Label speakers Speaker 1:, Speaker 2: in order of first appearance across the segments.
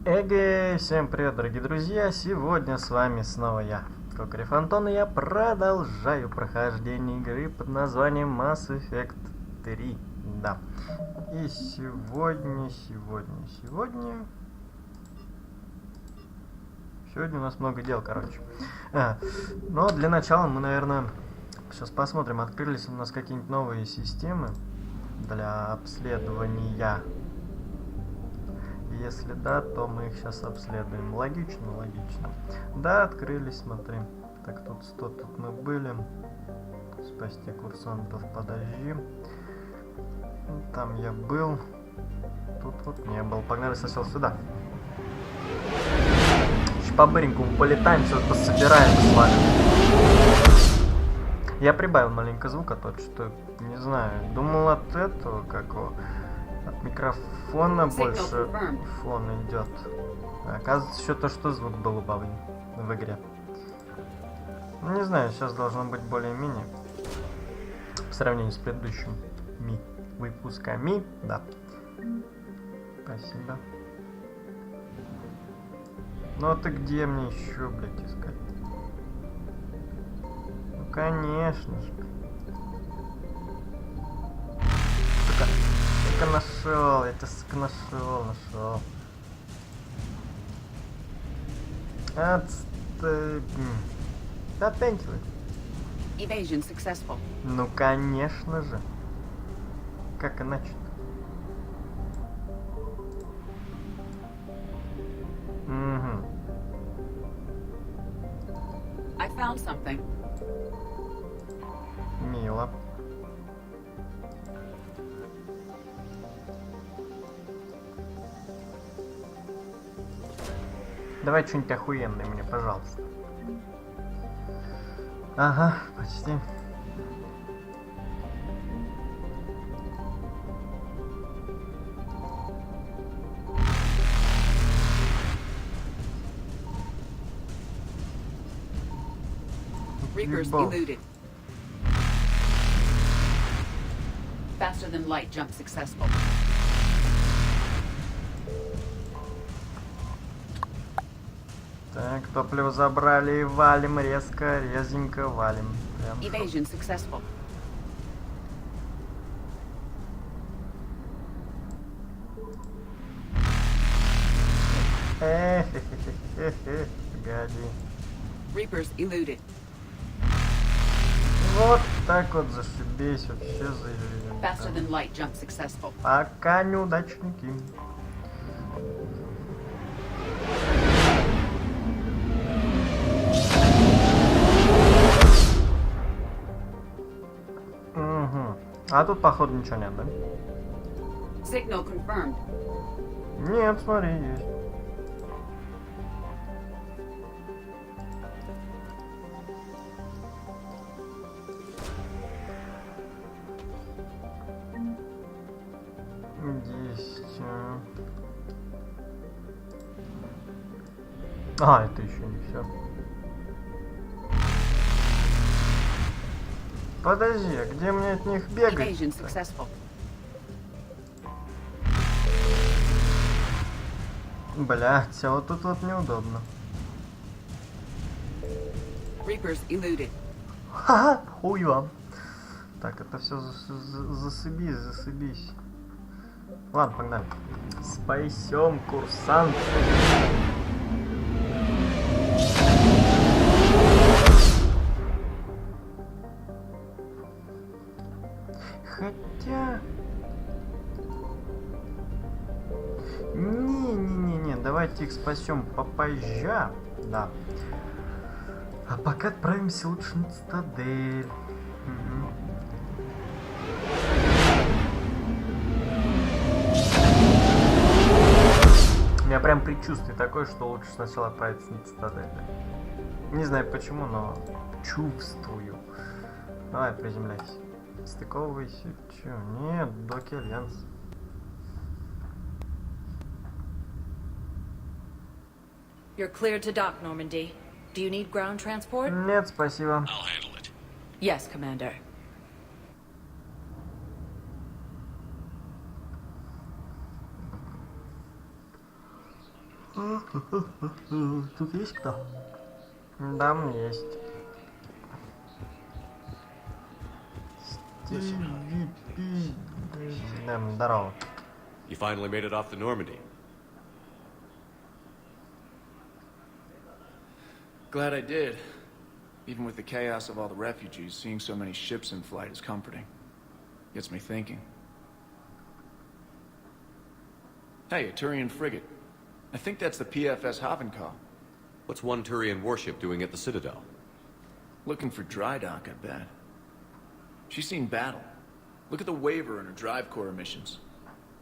Speaker 1: Эге, всем привет, дорогие друзья! Сегодня с вами снова я, Кокарев Антон, и я продолжаю прохождение игры под названием Mass Effect 3. Да. И сегодня у нас много дел, короче. Но для начала мы, наверное, сейчас посмотрим, открылись у нас какие-нибудь новые системы для обследования. Если да, то мы их сейчас обследуем. Логично, логично. Да, открылись, смотри. Так, тут мы были. Спасти курсантов, подожди. Там я был. Тут вот не был. Погнали сначала сюда. Еще по-быренькому полетаем, все пособираем с вами. Я прибавил маленько звука, тот что, не знаю, думал от этого, какого. От микрофона больше фон идет. Оказывается, еще то, что звук был убавлен в игре. Ну, не знаю, сейчас должно быть более-менее. По сравнению с предыдущими выпусками. Да. Спасибо. Ну а ты где мне еще, блядь, искать? Ну, конечно же. Сука, нашел, я тебя, сука, нашел. Отстой. Да, thank you.
Speaker 2: Evasion successful.
Speaker 1: Ну, конечно же. Как иначе-то? Угу.
Speaker 2: I found something.
Speaker 1: Мило. Давай что-нибудь охуенное мне, пожалуйста. Ага, почти.
Speaker 2: Reapers eluded. Faster than light jump successful.
Speaker 1: Так, топливо забрали и валим резко, резенько валим. Прям
Speaker 2: Evasion successful.
Speaker 1: Погоди.
Speaker 2: Reapers eluded.
Speaker 1: Вот так вот зашибись, вообще
Speaker 2: Faster
Speaker 1: заявили.
Speaker 2: than light jump successful.
Speaker 1: Пока неудачники. А тут, походу, ничего нет, да?
Speaker 2: Signal confirmed.
Speaker 1: Нет, смотри, есть. Есть. Это еще не все. Подожди, а где мне от них бегать?
Speaker 2: Evasion successful.
Speaker 1: Блять, а вот тут вот неудобно.
Speaker 2: Reapers eluded.
Speaker 1: Ха-ха, хуй вам. Так, это все засыбись. Ладно, погнали. Спасем курсант. Хотя... Не, давайте их спасем попозже. Да. А пока отправимся лучше на Цитадель. У меня прям предчувствие такое, что лучше сначала отправиться на Цитадель. Не знаю почему, но чувствую. Давай, приземляйся. Стыковывайся. Чё? Нет, доки Альянс.
Speaker 3: You're cleared to dock, Normandy. Do you need ground transport?
Speaker 1: Нет, спасибо.
Speaker 4: I'll handle it.
Speaker 3: Yes, Commander.
Speaker 1: Тут есть кто? Да, есть. Здорово.
Speaker 4: You finally made it off the Normandy.
Speaker 5: Glad I did. Even with the chaos of all the refugees, seeing so many ships in flight is comforting. Gets me thinking. Hey, a Turian frigate. I think that's the PFS Havenkaw.
Speaker 4: What's one Turian warship doing at the Citadel?
Speaker 5: Looking for dry dock, I bet. She's seen battle. Look at the waiver in her drive core emissions.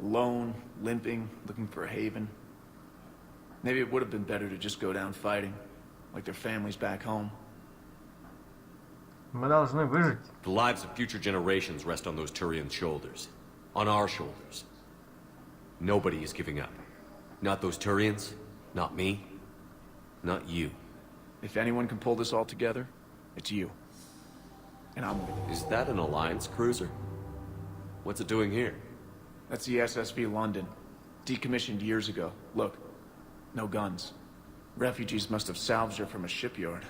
Speaker 5: Alone, limping, looking for a haven. Maybe it would have been better to just go down fighting, like their families back home.
Speaker 1: Мы должны выжить.
Speaker 4: The lives of future generations rest on those Turian shoulders. On our shoulders. Nobody is giving up. Not those Turians, not me, not you.
Speaker 5: If anyone can pull this all together, it's you. And I'm with you.
Speaker 4: Is that an Alliance cruiser? What's it doing here?
Speaker 5: That's the SSV London. Decommissioned years ago. Look, no guns. Refugees must have salvaged her from a shipyard.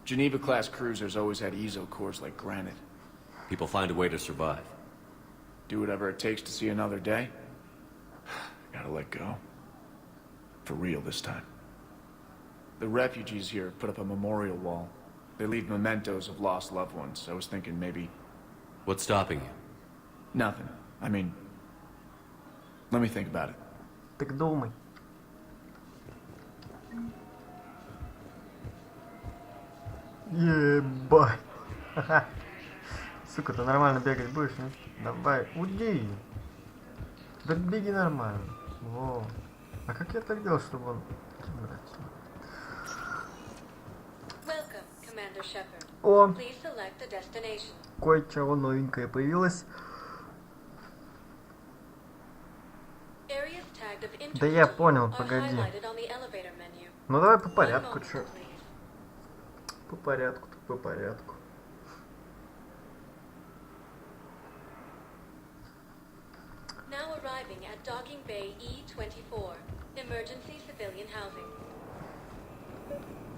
Speaker 5: Geneva-class cruisers always had ezo cores like granite.
Speaker 4: People find a way to survive.
Speaker 5: Do whatever it takes to see another day. Gotta let go. For real this time. The refugees here put up a memorial wall. They leave mementos of lost loved ones. I was thinking maybe...
Speaker 4: What's stopping you?
Speaker 5: Nothing. I mean... Let me think about it.
Speaker 1: Так думай. Ебать. Сука, ты нормально бегать будешь, нет? Давай, уйди. Да беги нормально. Во. А как я так делал, чтобы он...
Speaker 6: Welcome, Commander Shepard.
Speaker 1: О,
Speaker 6: Please select a destination.
Speaker 1: кое-чего новенькое появилось.
Speaker 6: Areas tagged of interest
Speaker 1: Да я понял,
Speaker 6: are
Speaker 1: погоди.
Speaker 6: highlighted on the elevator menu.
Speaker 1: Ну давай по
Speaker 6: One
Speaker 1: порядку,
Speaker 6: moment,
Speaker 1: чё?
Speaker 6: please.
Speaker 1: По порядку, так по порядку.
Speaker 6: Now arriving at Docking Bay E-24, emergency civilian housing.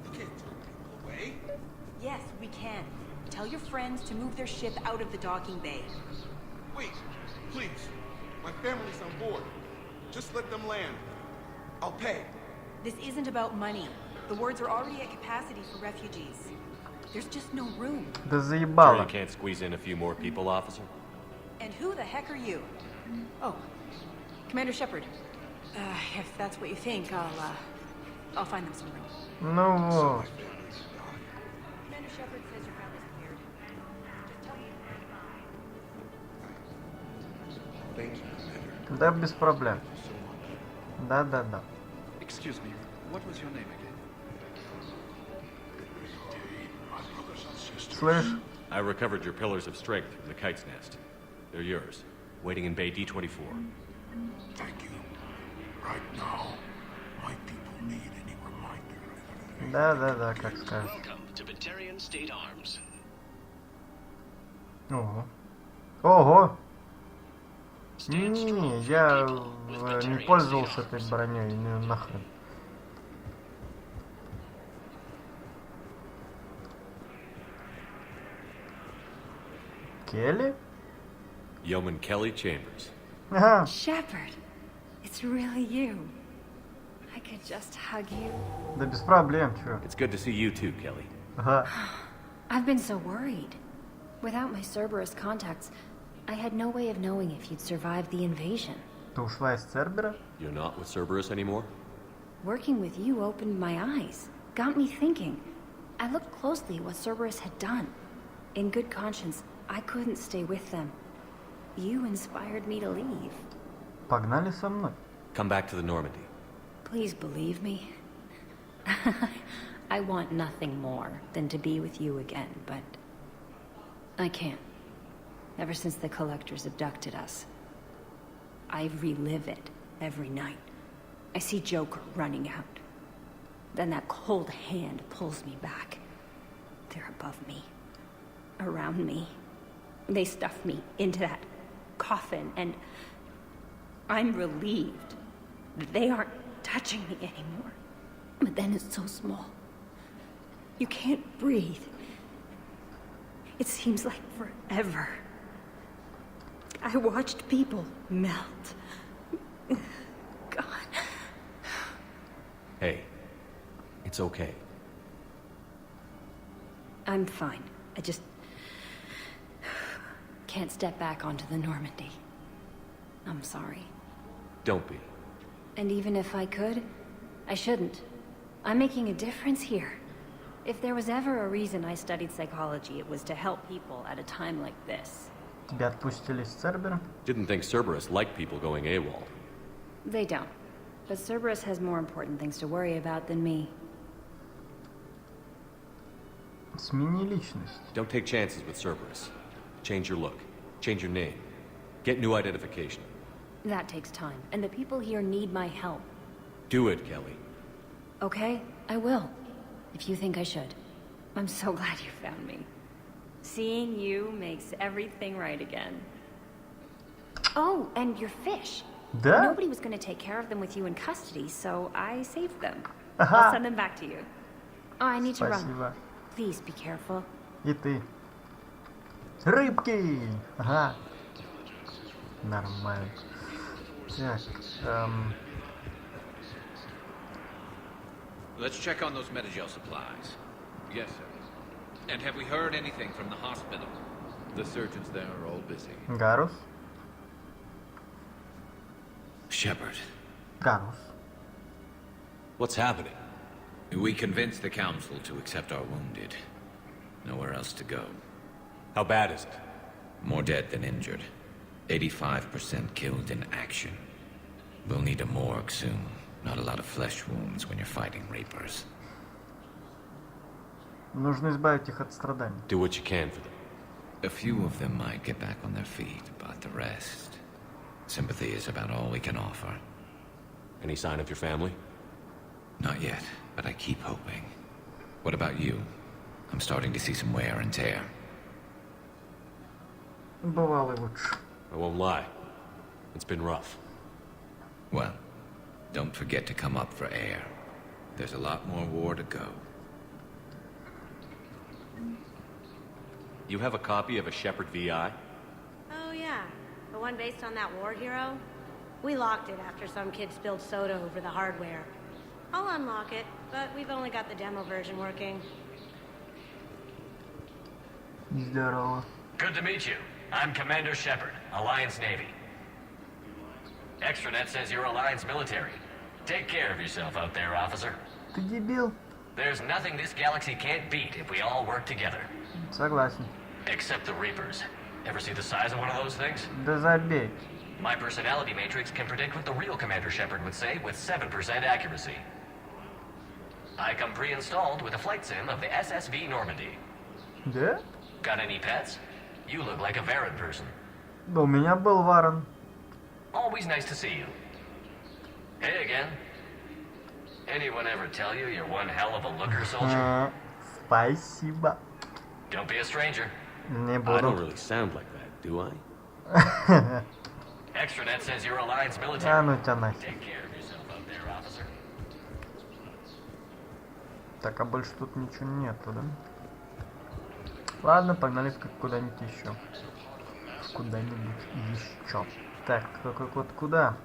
Speaker 7: You can't turn people away.
Speaker 8: Yes, we can. Tell your friends to move their ship out of the docking bay.
Speaker 7: Wait, please. My family's on board. Just let them land. I'll pay.
Speaker 8: This isn't about money. The wards are already at capacity for refugees. There's just no room.
Speaker 1: Да
Speaker 4: Sure you
Speaker 1: заебало.
Speaker 4: can't squeeze in a few more people, officer?
Speaker 8: And who the heck are you? Oh, Commander Shepard. If that's what you think, I'll find them some room.
Speaker 1: Ну вот.
Speaker 8: Commander Shepard says your family's cleared. Just tell me.
Speaker 7: Thank you, Commander.
Speaker 1: Да, без проблем. Да.
Speaker 9: Excuse me, what was your name again?
Speaker 7: My brothers and sisters.
Speaker 1: Слышь,
Speaker 4: I recovered your pillars of strength from the kite's nest. They're yours, waiting in Bay D-24.
Speaker 7: Thank you. Right now, my people need any reminder.
Speaker 1: да, как скажешь.
Speaker 10: Welcome to Batarian State Arms.
Speaker 1: Ого. Ого!
Speaker 10: Stand
Speaker 1: Не,
Speaker 10: strong for
Speaker 1: я
Speaker 10: people with
Speaker 1: не
Speaker 10: Batarian
Speaker 1: пользовался
Speaker 10: State
Speaker 1: этой
Speaker 10: Arms.
Speaker 1: броней, ну нахрен. Келли?
Speaker 4: Yeoman Kelly Chambers.
Speaker 1: Ага.
Speaker 3: Shepard, it's really you. I could just hug you.
Speaker 1: Да без проблем, чё.
Speaker 4: It's good to see you too, Kelly.
Speaker 1: Ага.
Speaker 3: I've been so worried. Without my Cerberus contacts, I had no way of knowing if you'd survived the invasion.
Speaker 1: Ты ушла из Цербера?
Speaker 4: You're not with Cerberus anymore?
Speaker 3: Working with you opened my eyes, got me thinking. I looked closely at what Cerberus had done. In good conscience, I couldn't stay with them. You inspired me to leave.
Speaker 1: Погнали со мной.
Speaker 4: Come back to the Normandy.
Speaker 3: Please believe me. I want nothing more than to be with you again, but I can't. Ever since the Collectors abducted us, I relive it every night. I see Joker running out. Then that cold hand pulls me back. They're above me, around me. They stuff me into that coffin, and I'm relieved that they aren't touching me anymore. But then it's so small. You can't breathe. It seems like forever. I watched people melt. God.
Speaker 4: Hey, it's okay.
Speaker 3: I'm fine. I just can't step back onto the Normandy. I'm sorry.
Speaker 4: Don't be.
Speaker 3: And even if I could, I shouldn't. I'm making a difference here. If there was ever a reason I studied psychology, it was to help people at a time like this.
Speaker 1: Тебя отпустили с Цербера?
Speaker 4: Didn't think Cerberus liked people going AWOL.
Speaker 3: They don't. But Cerberus has more important things to worry about than me.
Speaker 1: Смени личность.
Speaker 4: Don't take chances with Cerberus. Change your look. Change your name. Get new identification.
Speaker 3: That takes time, and the people here need my help.
Speaker 4: Do it, Kelly.
Speaker 3: Okay, I will. If you think I should. I'm so glad you found me. Seeing you makes everything right again. Oh, and your fish.
Speaker 1: Да?
Speaker 3: Nobody was going to take care of them with you in custody, so I saved them.
Speaker 1: Ага.
Speaker 3: I'll send them back to you. Oh, I need to run.
Speaker 1: Спасибо.
Speaker 3: Please be careful.
Speaker 1: И ты. Рыбки! Ага. Нормально. Так,
Speaker 11: Let's check on those Metagel supplies.
Speaker 9: Yes, sir.
Speaker 11: And have we heard anything from the hospital?
Speaker 9: The surgeons there are all busy.
Speaker 1: Гарус.
Speaker 11: Shepard,
Speaker 1: Гарус.
Speaker 4: What's happening?
Speaker 11: we convinced the council to accept our wounded. Nowhere else to go.
Speaker 4: How bad is it?
Speaker 11: More dead than injured. 85% killed in action. We'll need a morgue soon. Not a lot of flesh wounds when you're fighting Reapers.
Speaker 1: Нужно избавить их от страданий.
Speaker 4: Do what you can for them.
Speaker 11: A few of them might get back on their feet, but the rest... Sympathy is about all we can offer.
Speaker 4: Any sign of your family?
Speaker 11: Not yet, but I keep hoping. What about you? I'm starting to see some wear and tear.
Speaker 1: Бывало и лучше.
Speaker 4: I won't lie. It's been rough.
Speaker 11: Well, don't forget to come up for air. There's a lot more war to go.
Speaker 4: You have a copy of a Shepard VI?
Speaker 12: Oh, yeah. The one based on that war hero? We locked it after some kid spilled soda over the hardware. I'll unlock it, but we've only got the demo version working.
Speaker 1: Здорово.
Speaker 10: Good to meet you. I'm Commander Shepard, Alliance Navy. Extranet says you're Alliance military. Take care of yourself out there, officer.
Speaker 1: Ты дебил?
Speaker 10: There's nothing this galaxy can't beat if we all work together.
Speaker 1: Согласен.
Speaker 10: Except the Reapers. Ever see the size of one of those things?
Speaker 1: Да забей.
Speaker 10: My personality matrix can predict what the real Commander Shepard would say with 7% accuracy. I come pre-installed with a flight sim of the SSV Normandy.
Speaker 1: Да?
Speaker 10: Got any pets? You look like a Varren person.
Speaker 1: Да, у меня был Варен.
Speaker 10: Always nice to see you. Hey again. Anyone ever tell you you're one hell of a looker, soldier?
Speaker 1: Спасибо.
Speaker 10: Don't be a stranger.
Speaker 1: Не
Speaker 4: I don't
Speaker 1: буду.
Speaker 4: really sound like that, do I?
Speaker 10: Extranet says you're Alliance
Speaker 1: А
Speaker 10: military.
Speaker 1: ну тебя нафиг.
Speaker 10: Take care of yourself out there, officer.
Speaker 1: Так, а больше тут ничего нету, да? Ладно, погнали куда-нибудь еще. Куда-нибудь еще. Так, какой код куда?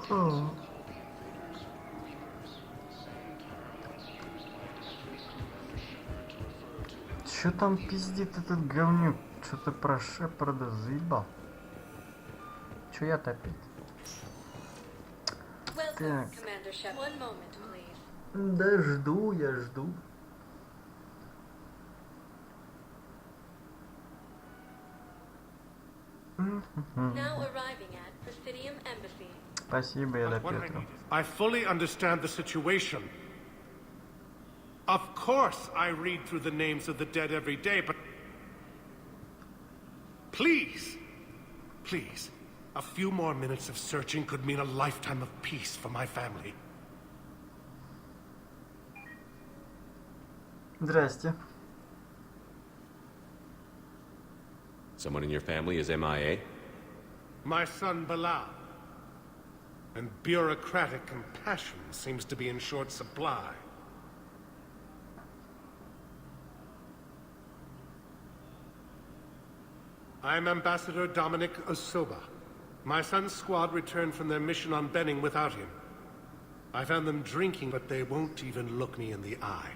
Speaker 1: Фу. Чё там пиздит этот говнюк? Что-то про Шепарда заебал. Чё я-то опять?
Speaker 6: Welcome, Commander Shepard. One moment, please.
Speaker 1: Да жду, я жду.
Speaker 6: Now arriving at Presidium Embassy.
Speaker 1: Спасибо, Еда Петру.
Speaker 13: I fully understand the situation. Of course I read through the names of the dead every day, but... Please, please, a few more minutes of searching could mean a lifetime of peace for my family.
Speaker 1: Здрасте.
Speaker 4: Someone in your family is MIA?
Speaker 13: My son Bilal. and bureaucratic compassion seems to be in short supply. I'm Ambassador Dominic Osoba. My son's squad returned from their mission on Benning without him. I found them drinking, but they won't even look me in the eye.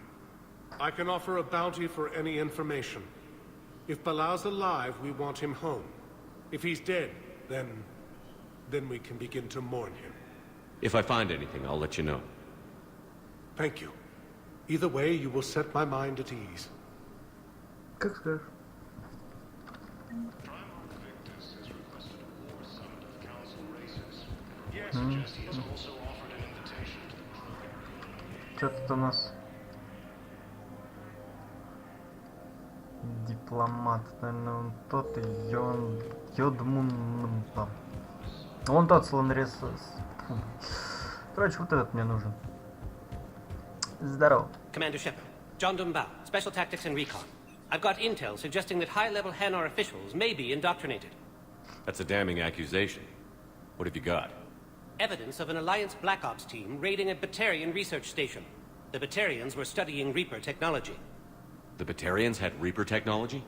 Speaker 13: I can offer a bounty for any information. If Balau's alive, we want him home. If he's dead, then we can begin to mourn him.
Speaker 4: If I find anything, I'll let you know.
Speaker 13: Thank you. Either way, you will set my mind at ease.
Speaker 1: Как скажешь. Что тут у нас? Дипломат, наверное, он тот и Йодмун. Он тот слонрез. Короче, вот этот мне нужен. Здорово.
Speaker 14: Commander Shepard, John Dumbao, Special Tactics and Recon. I've got intel suggesting that high-level Hanar officials may be indoctrinated.
Speaker 4: That's a damning accusation. What have you got?
Speaker 14: Evidence of an Alliance Black Ops team raiding a Batarian research station. The Batarians were studying Reaper technology.
Speaker 4: The Batarians had Reaper technology?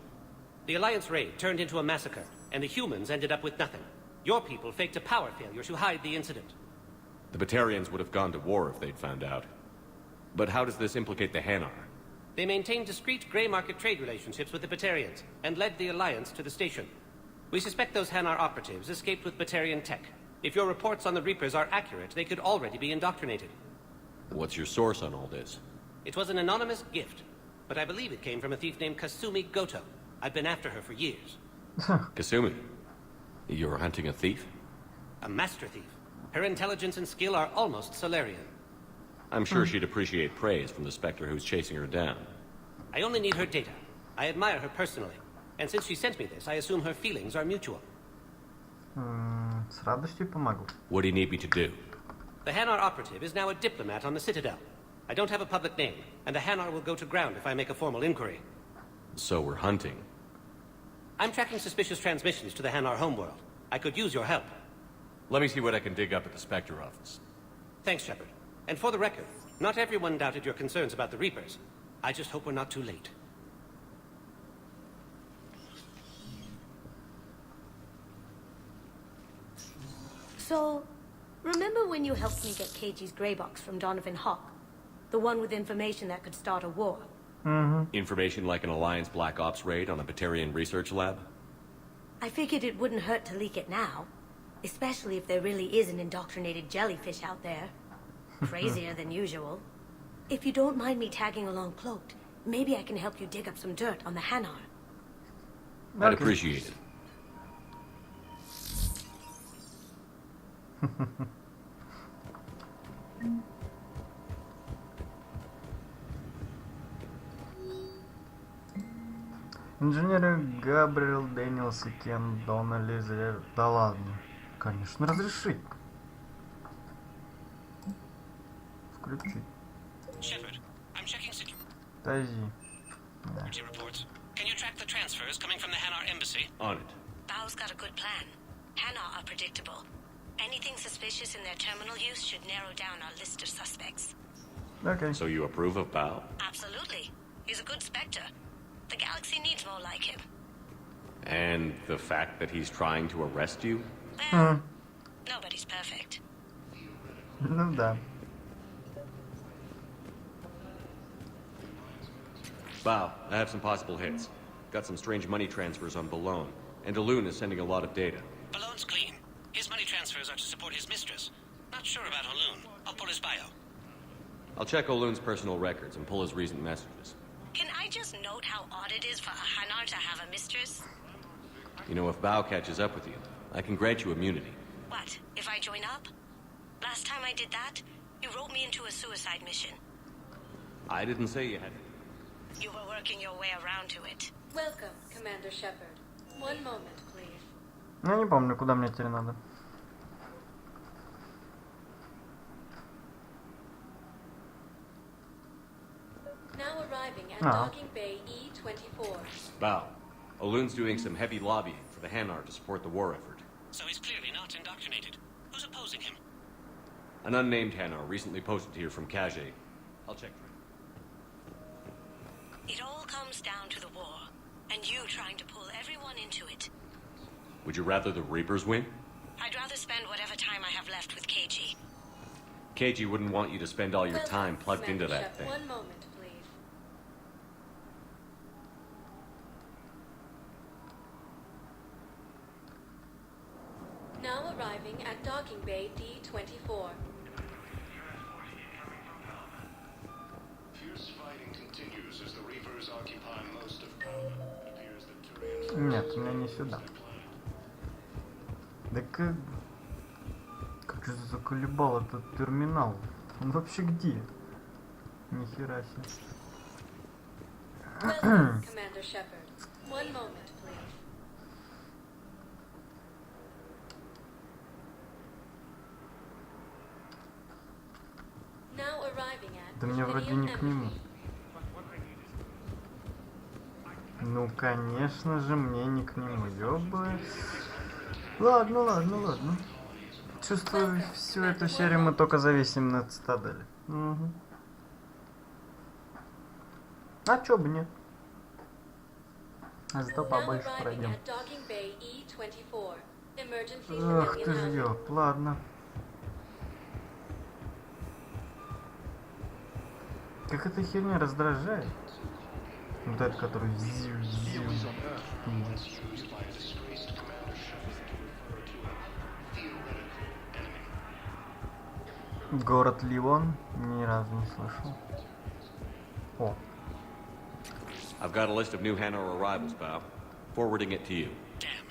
Speaker 14: The Alliance raid turned into a massacre, and the humans ended up with nothing. Your people faked a power failure to hide the incident.
Speaker 4: The Batarians would have gone to war if they'd found out. But how does this implicate the Hanar?
Speaker 14: They maintained discreet gray market trade relationships with the Batarians, and led the Alliance to the station. We suspect those Hanar operatives escaped with Batarian tech. If your reports on the Reapers are accurate, they could already be indoctrinated.
Speaker 4: What's your source on all this?
Speaker 14: It was an anonymous gift, but I believe it came from a thief named Kasumi Goto. I've been after her for years.
Speaker 4: Kasumi? You're hunting a thief?
Speaker 14: A master thief. Her intelligence and skill are almost Solarian.
Speaker 4: I'm sure she'd appreciate praise from the Spectre who's chasing her down.
Speaker 14: I only need her data. I admire her personally. And since she sent me this, I assume her feelings are mutual.
Speaker 1: С радостью помогу.
Speaker 4: What do you need me to do?
Speaker 14: The Hanar operative is now a diplomat on the Citadel. I don't have a public name, and the Hanar will go to ground if I make a formal inquiry.
Speaker 4: So we're hunting.
Speaker 14: I'm tracking suspicious transmissions to the Hanar homeworld. I could use your help.
Speaker 4: Let me see what I can dig up at the Spectre office.
Speaker 14: Thanks, Shepard. And for the record, not everyone doubted your concerns about the Reapers. I just hope we're not too late.
Speaker 12: So, remember when you helped me get KG's grey box from Donovan Hawk? The one with information that could start a war?
Speaker 4: Information like an Alliance Black Ops raid on a Batarian research lab?
Speaker 12: I figured it wouldn't hurt to leak it now. Especially if there really is an indoctrinated jellyfish out there. Crazier than usual. If you don't mind me tagging along cloaked, maybe I can help you dig up some dirt on the Hanar.
Speaker 4: I'd appreciate it.
Speaker 1: Инженеры Габриэл, Дэниелс и Кен Доннелли. Да ладно. Конечно, разрешить. Включить.
Speaker 14: Shepard, I'm checking security.
Speaker 1: Подожди. Да.
Speaker 14: Reports. Can you track the transfers coming from the Hanar embassy?
Speaker 4: On it.
Speaker 12: Bao's got a good plan. Hanar are predictable. Anything suspicious in their terminal use should narrow down our list of suspects.
Speaker 1: Okay.
Speaker 4: So you approve of Bao?
Speaker 12: Absolutely. He's a good Spectre. The galaxy needs more like him.
Speaker 4: And the fact that he's trying to arrest you?
Speaker 12: Well, nobody's perfect.
Speaker 1: Ну да.
Speaker 4: Bao, I have some possible hits. Got some strange money transfers on Balone. And Daloon is sending a lot of data.
Speaker 14: Balone's clean. His money transfers are to support his mistress. Not sure about Haloon. I'll pull his bio.
Speaker 4: I'll check Oloon's personal records and pull his recent messages.
Speaker 12: Can I just note how odd it is for a Hanar to have a mistress?
Speaker 4: You know, if Bao catches up with you, I can grant you immunity.
Speaker 12: What, if I join up? Last time I did that, you wrote me into a suicide mission.
Speaker 4: I didn't say you had.
Speaker 12: You were working your way around to it.
Speaker 6: Welcome, Commander Shepard. One moment, please.
Speaker 1: Я не помню, куда мне теперь надо.
Speaker 6: Now arriving at Docking Bay E-24.
Speaker 4: Bao, Oloon's doing some heavy lobbying for the Hanar to support the war effort.
Speaker 14: So he's clearly not indoctrinated. Who's opposing him?
Speaker 4: An unnamed Hanar recently posted here from Kage. I'll check.
Speaker 12: It all comes down to the war, and you trying to pull everyone into it.
Speaker 4: Would you rather the Reapers win?
Speaker 12: I'd rather spend whatever time I have left with KG.
Speaker 4: KG wouldn't want you to spend all your time plugged into that thing.
Speaker 6: One moment, please. Now arriving at docking bay D-24.
Speaker 15: Fierce fighting continues as the Reapers occupy most of It appears that
Speaker 1: Нет, у меня не сюда. Да как же заколебал этот терминал? Он вообще где? Нихера себе.
Speaker 6: Welcome, Commander Shepard. One moment, please. Now arriving at
Speaker 1: Да мне вроде не к нему. Ну, конечно же, мне не к нему, ёбы. Ладно. Чувствую, всю эту серию мы только зависим на Цитадели. Угу. А чё бы нет? А зато побольше пройдем. Ах ты ж ёб, ладно. Как эта херня раздражает. Вот этот, который Город Ливон ни разу не слышал. О.
Speaker 4: I've got a list of new Hanar arrivals, pal. Forwarding it to you.
Speaker 16: Damn.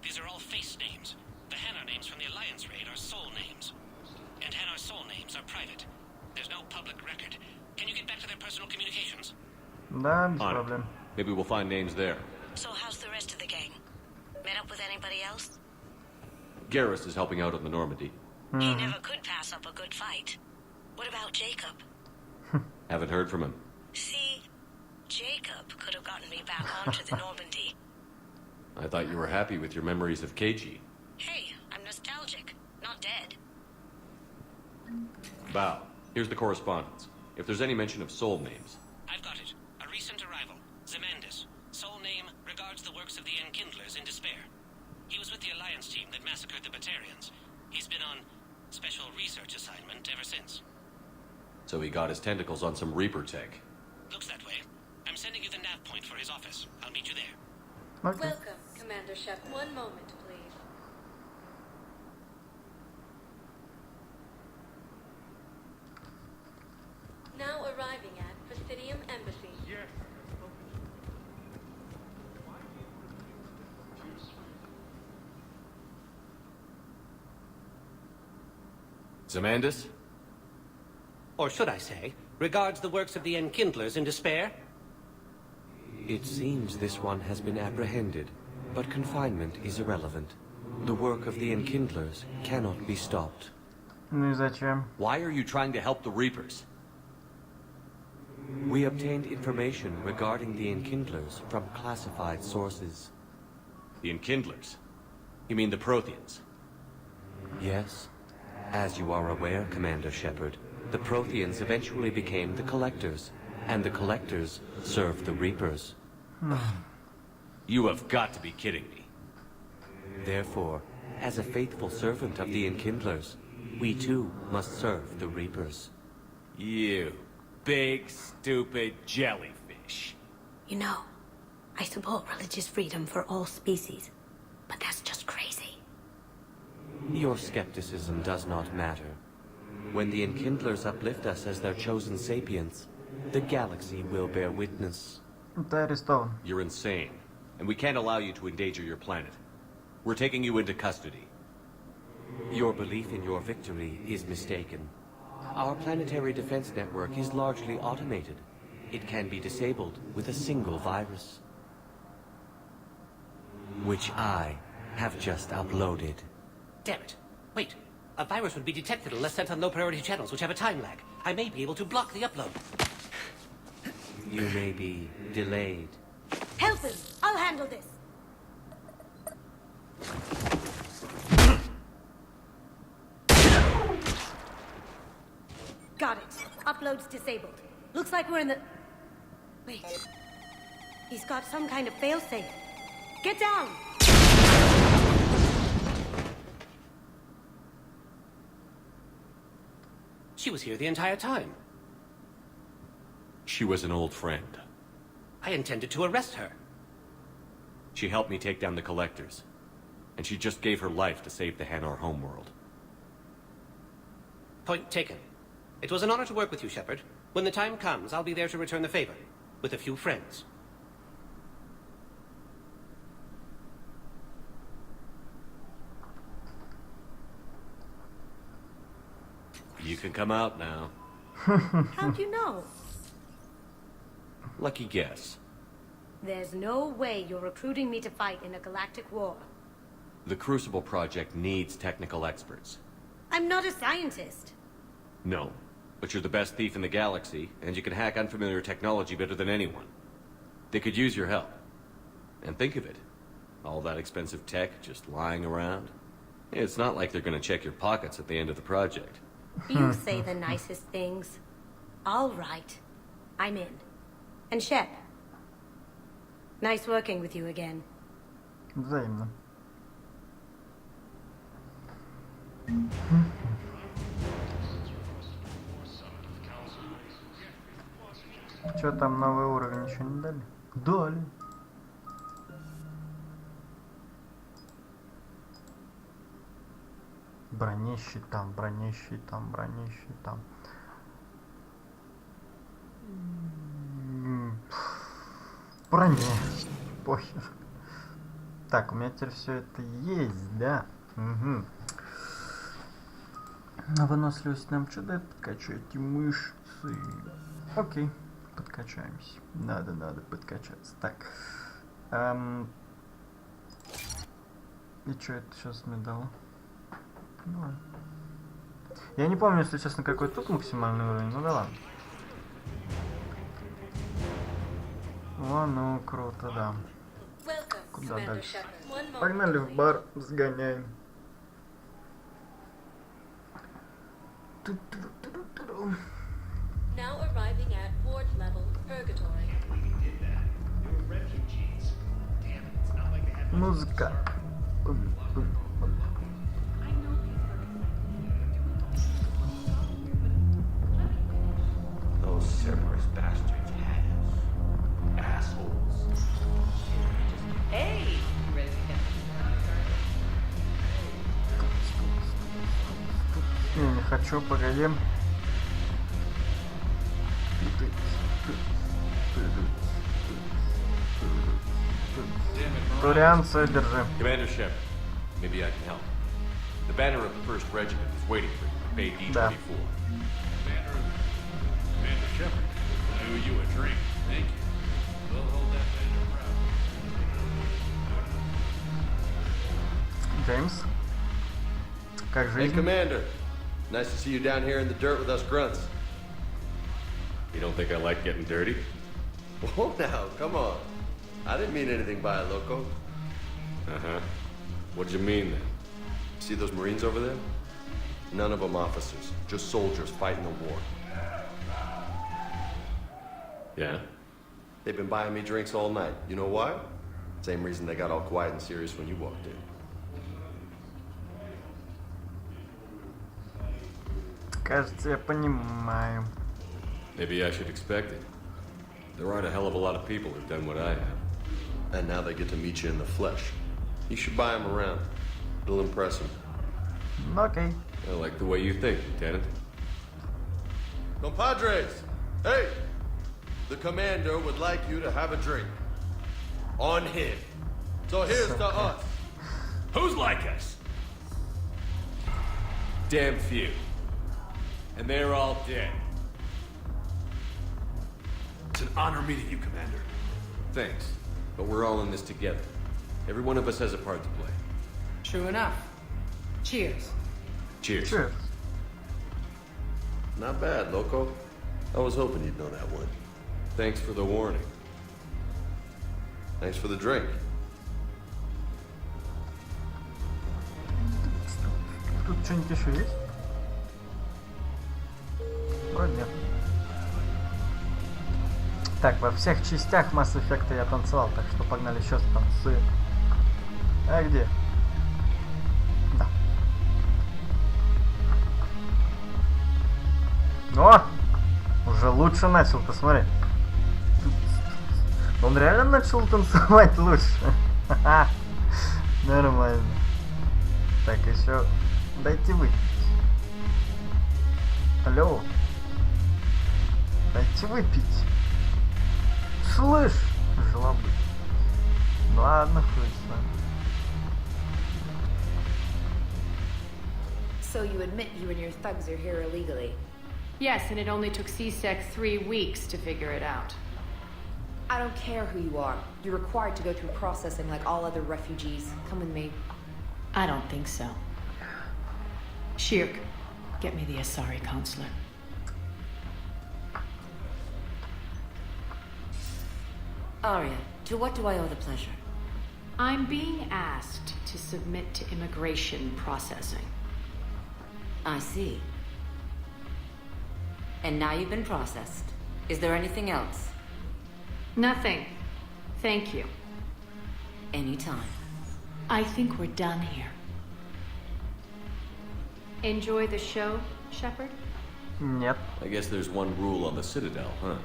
Speaker 16: These are all face names. The Hanar names from the Alliance raid are soul names. And Hanar soul names are private. There's no public record. Can you get back to their personal communications?
Speaker 1: Да, без проблем.
Speaker 4: Maybe we'll find names there.
Speaker 12: So how's the rest of the gang? Met up with anybody else?
Speaker 4: Garrus is helping out on the Normandy.
Speaker 12: He never could pass up a good fight. What about Jacob?
Speaker 4: Haven't heard from him.
Speaker 12: See, Jacob could have gotten me back onto the Normandy.
Speaker 4: I thought you were happy with your memories of KG.
Speaker 12: Hey, I'm nostalgic, not dead.
Speaker 4: Bow, here's the correspondence. If there's any mention of soul names.
Speaker 16: I've got it. A recent arrival. Zemandis. Soul name regards the works of the Enkindlers in despair. He was with the Alliance team that massacred the Batarians. He's been on special research assignment ever since.
Speaker 4: So he got his tentacles on some Reaper tech.
Speaker 16: Looks that way. I'm sending you the nav point for his office. I'll meet you there.
Speaker 1: Okay.
Speaker 6: Welcome, Commander Shepard. One moment, please. Now arriving at Presidium Embassy.
Speaker 7: Yes.
Speaker 4: Zemandis?
Speaker 14: Or should I say, regards the works of the Enkindlers in despair?
Speaker 17: It seems this one has been apprehended, but confinement is irrelevant. The work of the Enkindlers cannot be stopped.
Speaker 1: Ну и зачем?
Speaker 4: Why are you trying to help the Reapers?
Speaker 17: We obtained information regarding the Enkindlers from classified sources.
Speaker 4: The Enkindlers? You mean the Protheans?
Speaker 17: Yes. As you are aware, Commander Shepard, the Protheans eventually became the Collectors, and the Collectors served the Reapers.
Speaker 4: You have got to be kidding me.
Speaker 17: Therefore, as a faithful servant of the Enkindlers, we too must serve the Reapers.
Speaker 4: You big, stupid jellyfish.
Speaker 12: You know, I support religious freedom for all species, but that's just crazy.
Speaker 17: Your skepticism does not matter. When the Enkindlers uplift us as their chosen sapients, the galaxy will bear witness.
Speaker 1: Ты арестован.
Speaker 4: You're insane, and we can't allow you to endanger your planet. We're taking you into custody.
Speaker 17: Your belief in your victory is mistaken. Our planetary defense network is largely automated. It can be disabled with a single virus, which I have just uploaded.
Speaker 14: Damn it. Wait. A virus would be detected unless sent on low-priority channels, which have a time lag. I may be able to block the upload.
Speaker 17: You may be delayed.
Speaker 12: Help him! I'll handle this! Got it. Upload's disabled. Looks like we're in the... Wait. He's got some kind of failsafe. Get down!
Speaker 14: She was here the entire time.
Speaker 4: She was an old friend.
Speaker 14: I intended to arrest her.
Speaker 4: She helped me take down the Collectors. And she just gave her life to save the Hanar homeworld.
Speaker 14: Point taken. It was an honor to work with you, Shepard. When the time comes, I'll be there to return the favor. With a few friends.
Speaker 4: You can come out now.
Speaker 12: How'd you know?
Speaker 4: Lucky guess.
Speaker 12: There's no way you're recruiting me to fight in a galactic war.
Speaker 4: The Crucible Project needs technical experts.
Speaker 12: I'm not a scientist.
Speaker 4: No, but you're the best thief in the galaxy, and you can hack unfamiliar technology better than anyone. They could use your help. And think of it. All that expensive tech just lying around. It's not like they're gonna check your pockets at the end of the project.
Speaker 12: You say the nicest things. All right. I'm in. And Shep. Nice working with you again.
Speaker 1: Взаимно. Чё там, новый уровень еще не дали? Дали. Броне щитам, броне щитам, броне щитам. Броне. Похер. Так, у меня теперь все это есть, да? Угу. Выносливость нам что дает? Подкачать мышцы. Окей, подкачаемся. Надо подкачаться. Так. И что это сейчас мне дало? Ну, ладно. Я не помню, если честно, какой тут максимальный уровень, ну да ладно. О, ну круто, да. Куда дальше? Погнали в бар, сгоняем.
Speaker 6: Now arriving at ward level purgatory.
Speaker 1: Музыка.
Speaker 11: Those Cerberus bastards had us. Assholes.
Speaker 2: Hey! You ready to get
Speaker 1: Не хочу, погоди. Турианца держи.
Speaker 4: Commander Shepard, maybe I can help. The banner of the 1st Regiment is waiting for you at Bay D-24.
Speaker 1: Да.
Speaker 9: Commander Shepard, I owe you a drink. Thank you. We'll hold that banner proud.
Speaker 1: Джеймс. Как
Speaker 18: Hey,
Speaker 1: жизнь?
Speaker 18: Commander. Nice to see you down here in the dirt with us grunts.
Speaker 4: You don't think I like getting dirty?
Speaker 18: Whoa now, come on. I didn't mean anything by it, Loco.
Speaker 4: Uh-huh. What'd you mean then?
Speaker 18: See those Marines over there? None of them officers, just soldiers fighting the war.
Speaker 4: Yeah?
Speaker 18: They've been buying me drinks all night. You know why? Same reason they got all quiet and serious when you walked in.
Speaker 1: Кажется, я понимаю.
Speaker 4: Maybe I should expect it. There aren't a hell of a lot of people who've done what I have.
Speaker 18: And now they get to meet you in the flesh. You should buy them around. It'll impress them.
Speaker 1: Окей.
Speaker 4: I like the way you think, Lieutenant.
Speaker 18: Compadres! Hey! The commander would like you to have a drink. On him. So here's to us.
Speaker 4: Who's like us? Damn few. And they're all dead. It's an honor meeting you, Commander. Thanks. But we're all in this together. Every one of us has a part to play.
Speaker 2: True enough. Cheers.
Speaker 4: Cheers.
Speaker 1: Cheers.
Speaker 18: Not bad, Loco. I was hoping you'd know that one.
Speaker 4: Thanks for the warning.
Speaker 18: Thanks for the drink.
Speaker 1: Тут что-нибудь еще есть? Вроде нет. Так, во всех частях Mass Effect я танцевал, так что погнали еще станцуем. А где? Да. О! Уже лучше начал, посмотри. Он реально начал танцевать лучше. Нормально. Так, еще дайте выпить. Алло. Дайте выпить. Слышь, жлобы. Ладно, хуй с вами.
Speaker 19: So you admit you and your thugs are here illegally?
Speaker 8: Yes, and it only took C-Sec 3 weeks to figure it out.
Speaker 19: I don't care who you are. You're required to go through processing like all other refugees. Come with me.
Speaker 8: I don't think so. Shirk, get me the Asari consulate.
Speaker 3: Arya, to what do I owe the pleasure?
Speaker 8: I'm being asked to submit to immigration processing.
Speaker 3: I see. And now you've been processed. Is there anything else?
Speaker 8: Nothing. Thank you.
Speaker 3: Anytime.
Speaker 8: I think we're done here. Enjoy the show, Shepard?
Speaker 1: Yep.
Speaker 4: I guess there's one rule on the Citadel, huh?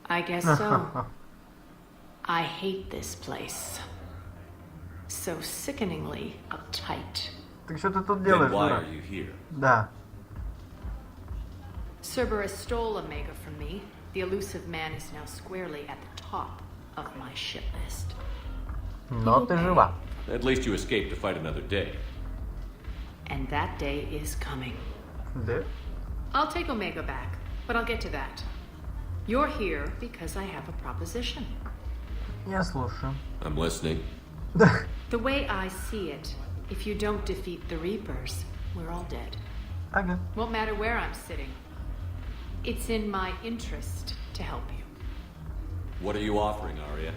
Speaker 8: I guess so. I hate this place. So sickeningly uptight.
Speaker 1: Так что ты тут делаешь,
Speaker 4: Then why
Speaker 1: дурак?
Speaker 4: are you here?
Speaker 1: Да.
Speaker 8: Cerberus stole Omega from me. The elusive man is now squarely at the top of my shit list.
Speaker 1: Но ты жива.
Speaker 4: At least you escaped to fight another day.
Speaker 8: And that day is coming.
Speaker 1: Да?
Speaker 8: I'll take Omega back, but I'll get to that. You're here because I have a proposition.
Speaker 1: Я слушаю.
Speaker 4: I'm listening.
Speaker 8: The way I see it, if you don't defeat the Reapers, we're all dead.
Speaker 1: Ага.
Speaker 8: Won't matter where I'm sitting. It's in my interest to help you.
Speaker 4: What are you offering, Arya?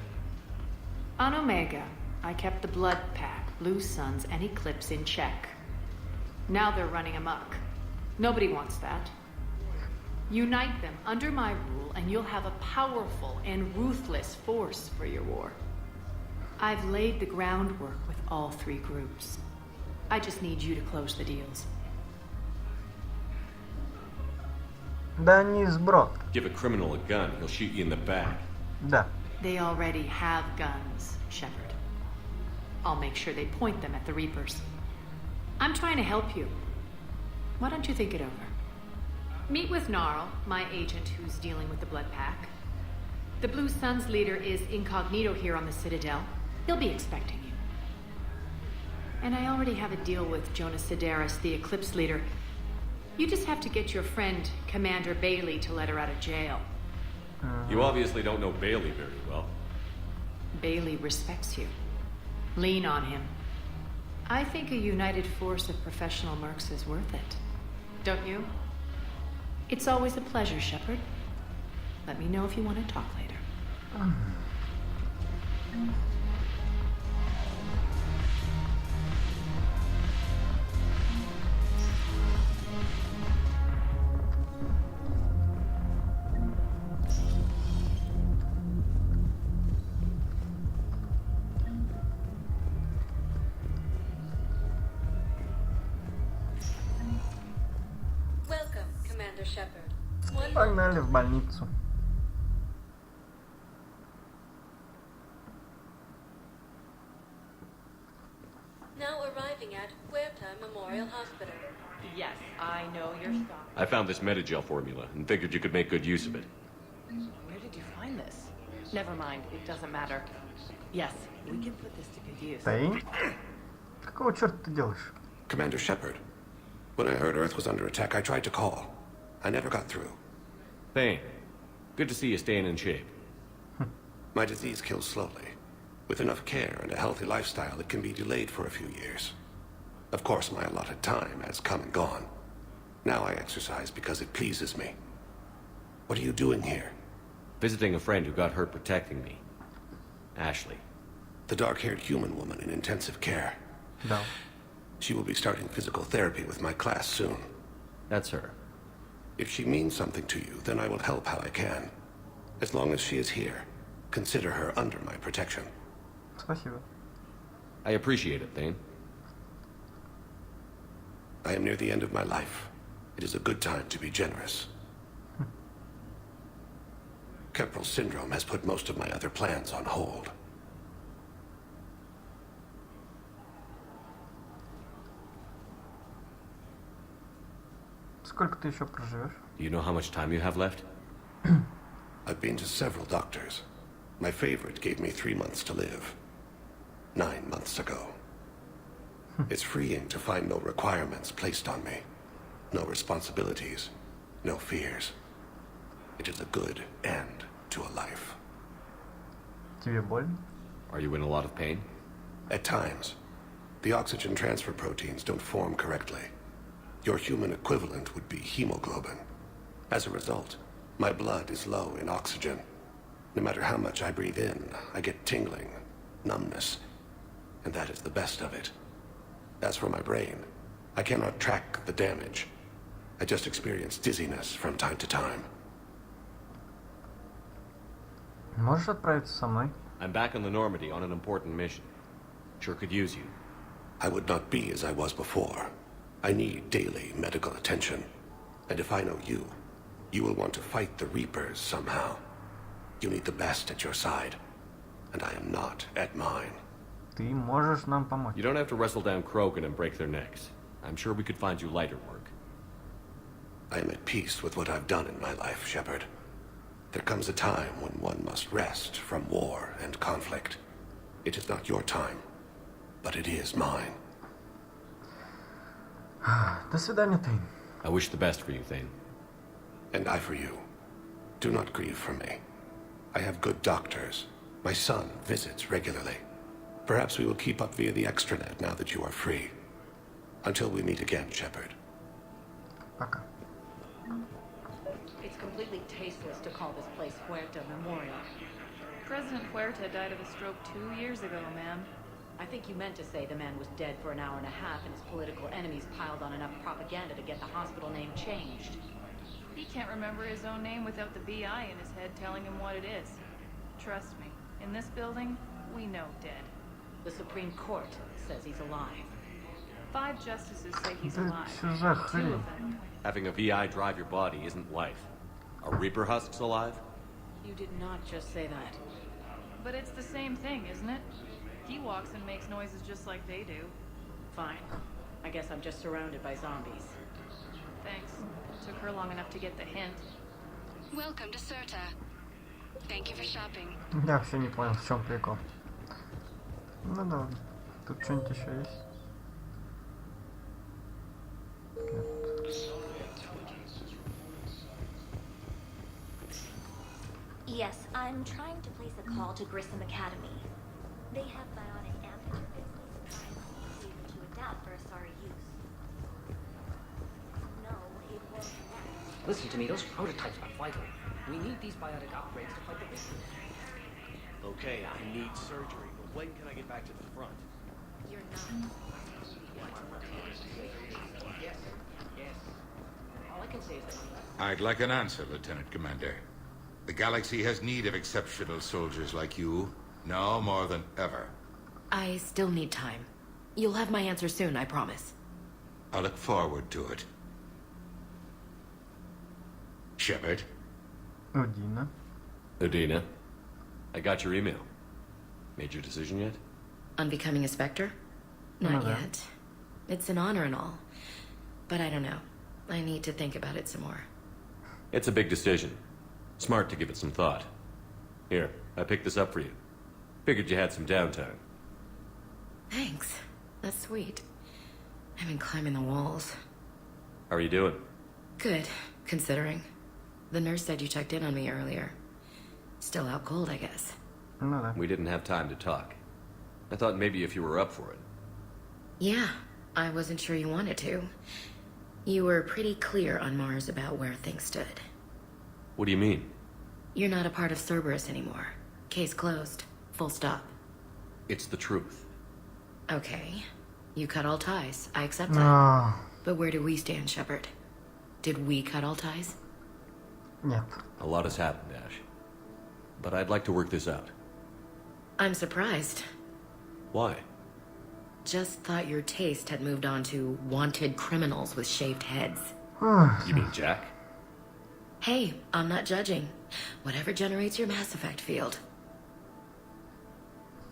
Speaker 8: On Omega, I kept the Blood Pack, Blue Suns, and Eclipse in check. Now they're running amok. Nobody wants that. Unite them under my rule, and you'll have a powerful and ruthless force for your war. I've laid the groundwork with all three groups. I just need you to close the deals.
Speaker 1: Да не сброд.
Speaker 4: Give a criminal a gun, he'll shoot you in the back.
Speaker 1: Да.
Speaker 8: They already have guns, Shepard. I'll make sure they point them at the Reapers. I'm trying to help you. Why don't you think it over? Meet with Gnarl, my agent who's dealing with the Blood Pack. The Blue Suns leader is incognito here on the Citadel. He'll be expecting you. And I already have a deal with Jonas Sedaris, the Eclipse leader. You just have to get your friend, Commander Bailey, to let her out of jail.
Speaker 4: You obviously don't know Bailey very well.
Speaker 8: Bailey respects you. Lean on him. I think a united force of professional mercs is worth it. Don't you? It's always a pleasure, Shepard. Let me know if you want to talk later.
Speaker 6: Welcome, Commander Shepard.
Speaker 1: Погнали в больницу.
Speaker 6: Now arriving at Huerta Memorial Hospital.
Speaker 19: Yes, I know your stuff.
Speaker 4: I found this Metagel formula and figured you could make good use of it.
Speaker 19: Where did you find this? Never mind, it doesn't matter. Yes, we can put this to good use.
Speaker 1: Ты? Какого черта ты делаешь?
Speaker 20: Commander Shepard, when I heard Earth was under attack, I tried to call. I never got through.
Speaker 4: Thane, good to see you staying in shape.
Speaker 20: My disease kills slowly. With enough care and a healthy lifestyle, it can be delayed for a few years. Of course, my allotted time has come and gone. Now I exercise because it pleases me. What are you doing here?
Speaker 4: Visiting a friend who got hurt protecting me. Ashley.
Speaker 20: The dark-haired human woman in intensive care.
Speaker 1: No.
Speaker 20: She will be starting physical therapy with my class soon.
Speaker 4: That's her.
Speaker 20: If she means something to you, then I will help how I can. As long as she is here, consider her under my protection.
Speaker 1: Спасибо.
Speaker 4: I appreciate it, Thane.
Speaker 20: I am near the end of my life. It is a good time to be generous. Keprel syndrome has put most of my other plans on hold.
Speaker 1: Сколько ты еще проживешь?
Speaker 4: Do you know how much time you have left?
Speaker 20: I've been to several doctors. My favorite gave me 3 months to live. 9 months ago. It's freeing to find no requirements placed on me. No responsibilities. No fears. It is a good end to a life.
Speaker 1: Тебе больно?
Speaker 4: Are you in a lot of pain?
Speaker 20: At times. The oxygen transfer proteins don't form correctly. Your human equivalent would be hemoglobin. As a result, my blood is low in oxygen. No matter how much I breathe in, I get tingling, numbness, and that is the best of it. As for my brain, I cannot track the damage. I just experience dizziness from time to time.
Speaker 1: Можешь отправиться со мной?
Speaker 4: I'm back on the Normandy on an important mission. Sure could use you.
Speaker 20: I would not be as I was before. I need daily medical attention. And if I know you, you will want to fight the Reapers somehow. You need the best at your side, and I am not at mine.
Speaker 1: Ты можешь нам помочь.
Speaker 4: You don't have to wrestle down Krogan and break their necks. I'm sure we could find you lighter work.
Speaker 20: I am at peace with what I've done in my life, Shepard. There comes a time when one must rest from war and conflict. It is not your time, but it is mine.
Speaker 1: До свидания, Тейн.
Speaker 4: I wish the best for you, Thane.
Speaker 20: And I for you. Do not grieve for me. I have good doctors. My son visits regularly. Perhaps we will keep up via the extranet now that you are free. Until we meet again, Shepard.
Speaker 1: Пока.
Speaker 19: It's completely tasteless to call this place Huerta Memorial.
Speaker 21: President Huerta died of a stroke 2 years ago, ma'am.
Speaker 19: I think you meant to say the man was dead for an hour and a half and his political enemies piled on enough propaganda to get the hospital name changed.
Speaker 21: He can't remember his own name without the BI in his head telling him what it is. Trust me, in this building, we know dead.
Speaker 19: The Supreme Court says he's alive.
Speaker 21: 5 justices say he's alive.
Speaker 1: Что за
Speaker 21: 2
Speaker 1: хрень?
Speaker 21: of them.
Speaker 4: Having a VI drive your body isn't life. Are Reaper husks alive?
Speaker 19: You did not just say that.
Speaker 21: But it's the same thing, isn't it? He walks and makes noises just like they do.
Speaker 19: Fine. I guess I'm just surrounded by zombies.
Speaker 21: Thanks. Took her long enough to get the hint.
Speaker 22: Welcome to Cirta. Thank you for shopping.
Speaker 1: Я вообще не понял, в чем прикол. Ну да, тут что-нибудь еще есть?
Speaker 23: Yes, I'm trying to place a call to Grissom Academy. They have bionic amphibians easy to adapt for Asari use. No, it won't connect.
Speaker 24: Listen to me, those prototypes are vital. We need these biotic upgrades to fight the Reapers.
Speaker 4: Okay, I need surgery, but when can I get back to the front?
Speaker 23: You're not.
Speaker 24: Yes, yes. All I can say is that...
Speaker 25: I'd like an answer, Lieutenant Commander. The galaxy has need of exceptional soldiers like you, now more than ever.
Speaker 8: I still need time. You'll have my answer soon, I promise.
Speaker 25: I look forward to it. Shepard?
Speaker 1: Udina.
Speaker 4: Udina, I got your email. Made your decision yet?
Speaker 8: On becoming a Spectre? Not yet. It's an honor and all. But I don't know. I need to think about it some more.
Speaker 4: It's a big decision. Smart to give it some thought. Here, I picked this up for you. Figured you had some downtime.
Speaker 8: Thanks. That's sweet. I've been climbing the walls.
Speaker 4: How are you doing?
Speaker 8: Good, considering. The nurse said you checked in on me earlier. Still out cold, I guess.
Speaker 4: We didn't have time to talk. I thought maybe if you were up for it.
Speaker 8: Yeah, I wasn't sure you wanted to. You were pretty clear on Mars about where things stood.
Speaker 4: What do you mean?
Speaker 8: You're not a part of Cerberus anymore. Case closed. Full stop.
Speaker 4: It's the truth.
Speaker 8: Okay. You cut all ties. I accept that.
Speaker 1: No.
Speaker 8: But where do we stand, Shepard? Did we cut all ties?
Speaker 1: Нет.
Speaker 4: A lot has happened, Ash. But I'd like to work this out.
Speaker 8: I'm surprised.
Speaker 4: Why?
Speaker 8: Just thought your taste had moved on to wanted criminals with shaved heads.
Speaker 4: You mean Jack?
Speaker 8: Hey, I'm not judging. Whatever generates your Mass Effect field.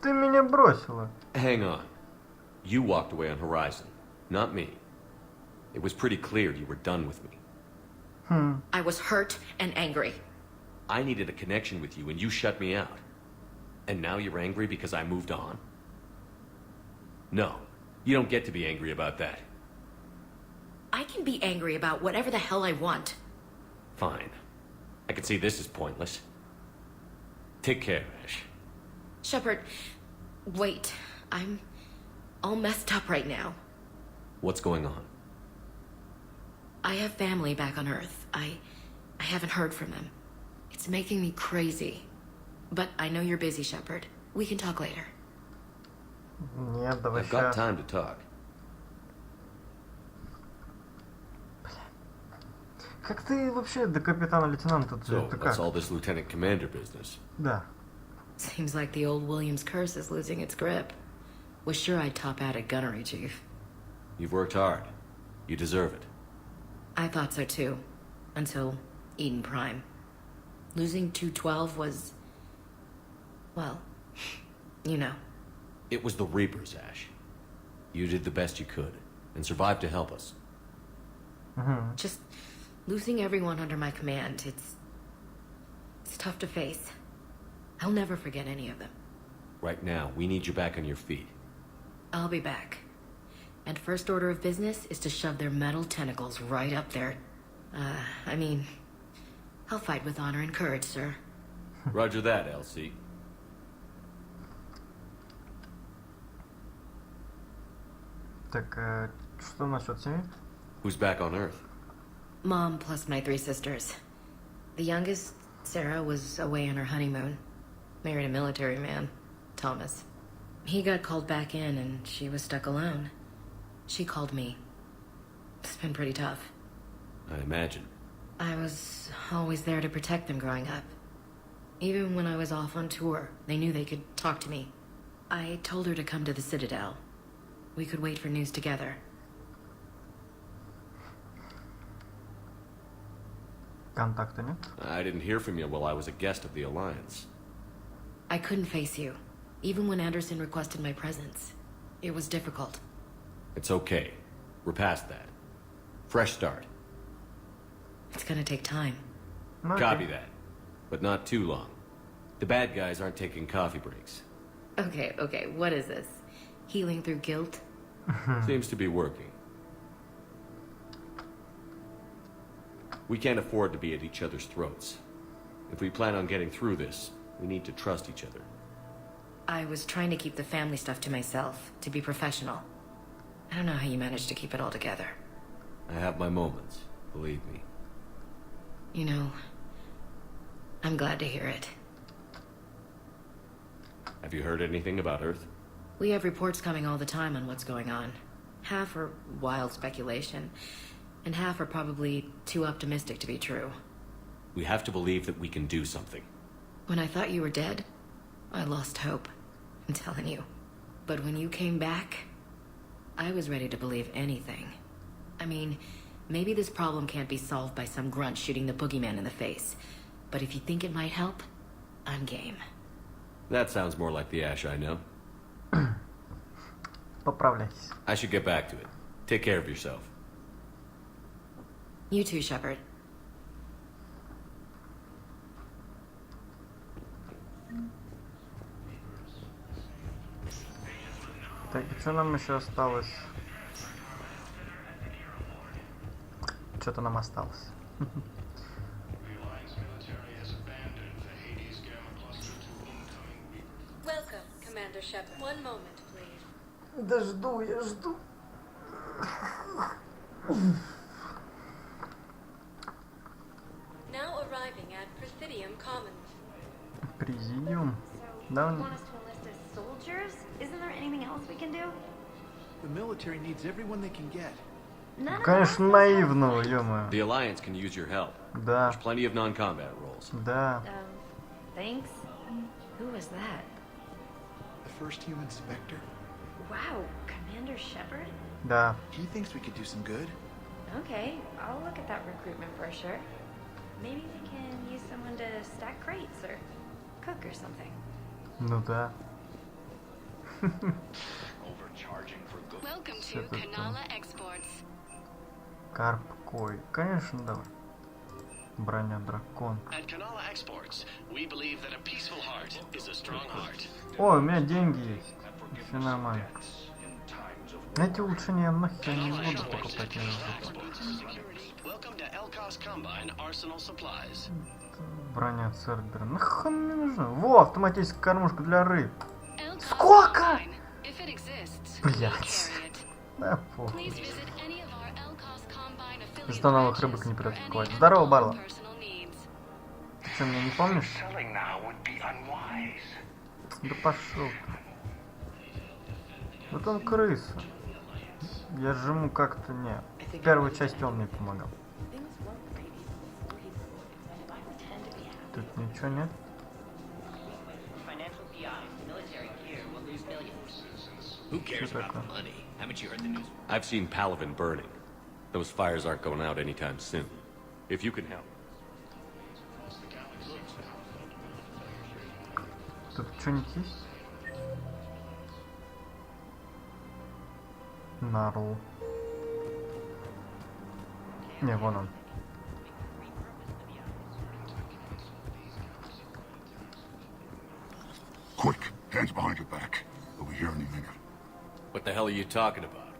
Speaker 1: Ты меня бросила.
Speaker 4: Hang on. You walked away on Horizon, not me. It was pretty clear you were done with me.
Speaker 8: I was hurt and angry.
Speaker 4: I needed a connection with you and you shut me out. And now you're angry because I moved on? No, you don't get to be angry about that.
Speaker 8: I can be angry about whatever the hell I want.
Speaker 4: Fine. I can see this is pointless. Take care, Ash.
Speaker 8: Shepard, wait. I'm all messed up right now.
Speaker 4: What's going on?
Speaker 8: I have family back on Earth. I haven't heard from them. It's making me crazy. But I know you're busy, Shepard. We can talk later.
Speaker 1: Нет, давай
Speaker 4: I've got
Speaker 1: сейчас.
Speaker 4: time to talk.
Speaker 1: Как ты вообще до капитана-лейтенанта?
Speaker 4: So,
Speaker 1: Ты
Speaker 4: what's
Speaker 1: как?
Speaker 4: all this Lieutenant Commander business?
Speaker 1: Да.
Speaker 8: Seems like the old Williams curse is losing its grip. Was sure I'd top out at gunnery, Chief.
Speaker 4: You've worked hard. You deserve it.
Speaker 8: I thought so too. Until Eden Prime. Losing 212 was... well, you know.
Speaker 4: It was the Reapers, Ash. You did the best you could, and survived to help us.
Speaker 8: Just losing everyone under my command, it's tough to face. I'll never forget any of them.
Speaker 4: Right now, we need you back on your feet.
Speaker 8: I'll be back. And first order of business is to shove their metal tentacles right up there. I mean, I'll fight with honor and courage, sir.
Speaker 4: Roger that, LC.
Speaker 1: Так, что насчет семьи?
Speaker 4: Who's back on Earth?
Speaker 8: Mom plus my 3 sisters. The youngest, Sarah, was away on her honeymoon. Married a military man, Thomas. He got called back in and she was stuck alone. She called me. It's been pretty tough.
Speaker 4: I imagine.
Speaker 8: I was always there to protect them growing up. Even when I was off on tour, they knew they could talk to me. I told her to come to the Citadel. We could wait for news together.
Speaker 1: Контакта нет?
Speaker 4: I didn't hear from you while I was a guest of the Alliance.
Speaker 8: I couldn't face you, even when Anderson requested my presence. It was difficult.
Speaker 4: It's okay. We're past that. Fresh start.
Speaker 8: It's gonna take time.
Speaker 4: Copy that. But not too long. The bad guys aren't taking coffee breaks.
Speaker 8: Okay, what is this? Healing through guilt?
Speaker 4: Seems to be working. We can't afford to be at each other's throats. If we plan on getting through this, we need to trust each other.
Speaker 8: I was trying to keep the family stuff to myself, to be professional. I don't know how you managed to keep it all together.
Speaker 4: I have my moments, believe me.
Speaker 8: You know, I'm glad to hear it.
Speaker 4: Have you heard anything about Earth?
Speaker 8: We have reports coming all the time on what's going on. Half are wild speculation, and half are probably too optimistic to be true.
Speaker 4: We have to believe that we can do something.
Speaker 8: When I thought you were dead, I lost hope. I'm telling you. But when you came back, I was ready to believe anything. I mean, maybe this problem can't be solved by some grunt shooting the boogeyman in the face. But if you think it might help, I'm game.
Speaker 4: That sounds more like the Ash I know.
Speaker 1: Поправляйтесь.
Speaker 4: I should get back to it. Take care of yourself.
Speaker 8: You too, Shepard.
Speaker 1: Так, и что нам еще осталось? Что-то нам осталось.
Speaker 6: Welcome, Commander Shepard. One moment, please.
Speaker 1: Да жду, я жду.
Speaker 6: Now arriving at Presidium Commons.
Speaker 1: Президиум? Да,
Speaker 5: You want us to enlist as soldiers? Isn't there anything else we can do?
Speaker 10: The military needs everyone they can get.
Speaker 1: Конечно, наивного, ё-моё.
Speaker 4: The Alliance can use your help.
Speaker 1: Да.
Speaker 4: There's plenty of non-combat roles.
Speaker 1: Да.
Speaker 3: Thanks. Who was that?
Speaker 5: The first human Spectre?
Speaker 3: Wow, Commander Shepard?
Speaker 1: Да.
Speaker 5: He thinks we could do some good.
Speaker 3: Okay, I'll look at that recruitment brochure. Maybe we can use someone to stack crates or cook or something.
Speaker 1: Ну да.
Speaker 22: Welcome to Kanala Exports.
Speaker 1: Карп кой. Конечно, давай. Броня дракон.
Speaker 10: At Kanala Exports, we believe that a peaceful heart is a strong heart.
Speaker 1: О, у меня деньги есть. Все нормально. Эти лучше не нахер не буду покупать. Не
Speaker 10: Welcome to Elcos Combine Arsenal Supplies.
Speaker 1: Броня Цербера. Нахуй мне нужна? Во, автоматическая кормушка для рыб. Сколько? Блять. Да похуй. Зато новых рыбок не придется покупать. Здорово, Барла. Ты что, меня не помнишь? Да пошел. Вот он крыса. Я же ему как-то не. В первой части он мне помогал. Тут ничего нет.
Speaker 4: Who cares about the money? Haven't you heard the news? I've seen Palaven burning. Those fires aren't going out anytime soon. If you can help.
Speaker 1: Тут что-нибудь есть? Нарл. Не, вон он.
Speaker 13: Quick, hands behind your back. We'll be here any minute.
Speaker 4: What the hell are you talking about?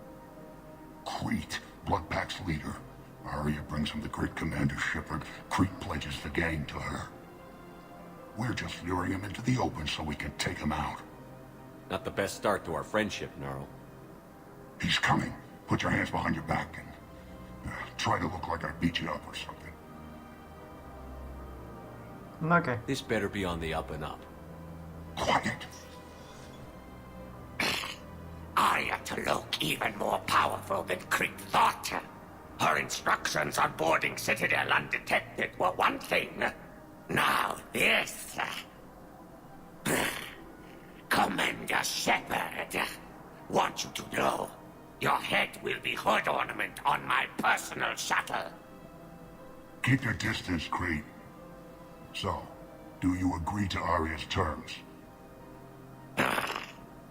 Speaker 13: Crete, Bloodpack's leader. Arya brings him the great Commander Shepard. Crete pledges the gang to her. We're just luring him into the open so we can take him out.
Speaker 4: Not the best start to our friendship, Gnarl.
Speaker 13: He's coming. Put your hands behind your back and try to look like I beat you up or something.
Speaker 1: Okay.
Speaker 4: This better be on the up and up.
Speaker 13: Quiet.
Speaker 15: Arya to look even more powerful than Crete thought. Her instructions on boarding Citadel undetected were one thing. Now this. Commander Shepard, want you to know, your head will be hood ornament on my personal shuttle.
Speaker 13: Keep your distance, Crete. So, do you agree to Arya's terms?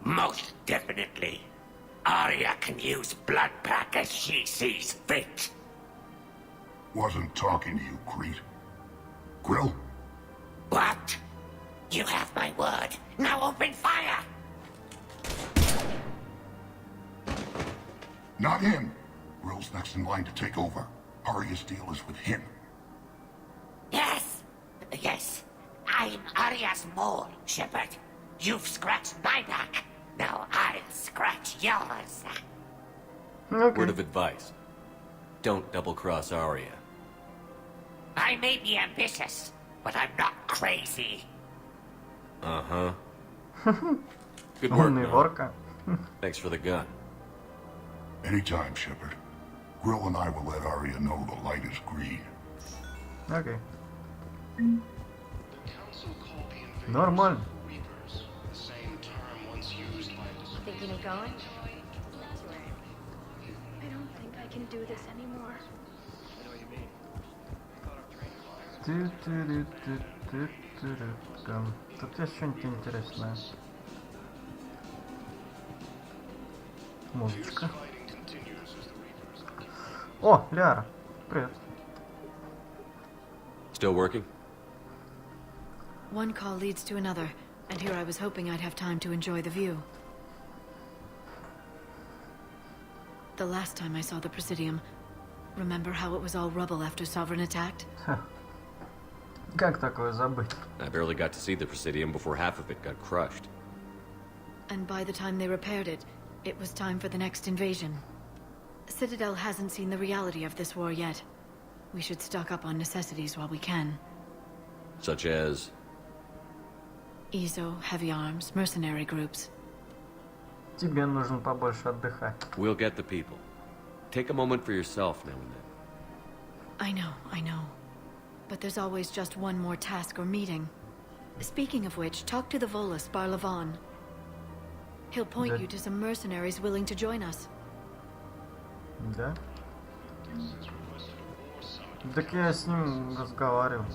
Speaker 15: Most definitely. Arya can use Bloodpack as she sees fit.
Speaker 13: Wasn't talking to you, Crete. Grill?
Speaker 15: What? You have my word. Now open fire!
Speaker 13: Not him. Grill's next in line to take over. Arya's deal is with him.
Speaker 15: Yes. Yes. I'm Arya's mole, Shepard. You've scratched my back. Now I'll scratch yours.
Speaker 1: Okay.
Speaker 4: Word of advice. Don't double-cross Arya.
Speaker 15: I may be ambitious, but I'm not crazy.
Speaker 4: Uh-huh. Good work,
Speaker 1: Умный
Speaker 4: Gnarl.
Speaker 1: ворка.
Speaker 4: Thanks for the gun.
Speaker 13: Anytime, Shepard. Grill and I will let Arya know the light is green.
Speaker 1: Окей. Нормально.
Speaker 3: Thinking of going? I don't think I can do this anymore.
Speaker 1: Там. Тут есть что-нибудь интересное. Музычка. О, Ляра. Привет.
Speaker 4: Still working?
Speaker 16: One call leads to another, and here I was hoping I'd have time to enjoy the view. The last time I saw the Presidium, remember how it was all rubble after Sovereign attacked?
Speaker 1: Как такое забыть?
Speaker 4: I barely got to see the Presidium before half of it got crushed.
Speaker 16: And by the time they repaired it, it was time for the next invasion. Citadel hasn't seen the reality of this war yet. We should stock up on necessities while we can.
Speaker 4: Such as?
Speaker 16: EZO, heavy arms, mercenary groups.
Speaker 1: Тебе нужно побольше отдыхать.
Speaker 4: We'll get the people. Take a moment for yourself now and then.
Speaker 16: I know. But there's always just one more task or meeting. Speaking of which, talk to the Volus, Barlavan. He'll point you to some mercenaries willing to join us.
Speaker 1: Да? Так я с ним разговаривал.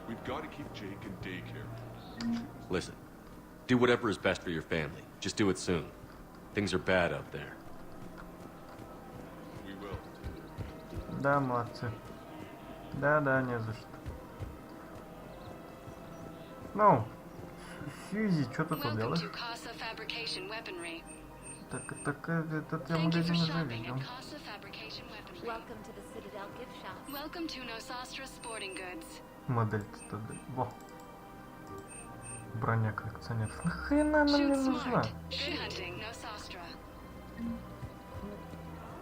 Speaker 7: We've got to keep Jake in daycare.
Speaker 4: Listen, do whatever is best for your family. Just do it soon. Things are bad out there.
Speaker 7: We will.
Speaker 1: Да, молодцы. Да, не за что. Ну, Сьюзи, что ты тут делаешь? Так, этот я магазин уже видел.
Speaker 23: Welcome to the Citadel gift shop.
Speaker 22: Welcome to Nosastra Sporting Goods.
Speaker 1: Модель Цитадели. Во. Броня коллекционеров. Нахрена она мне нужна?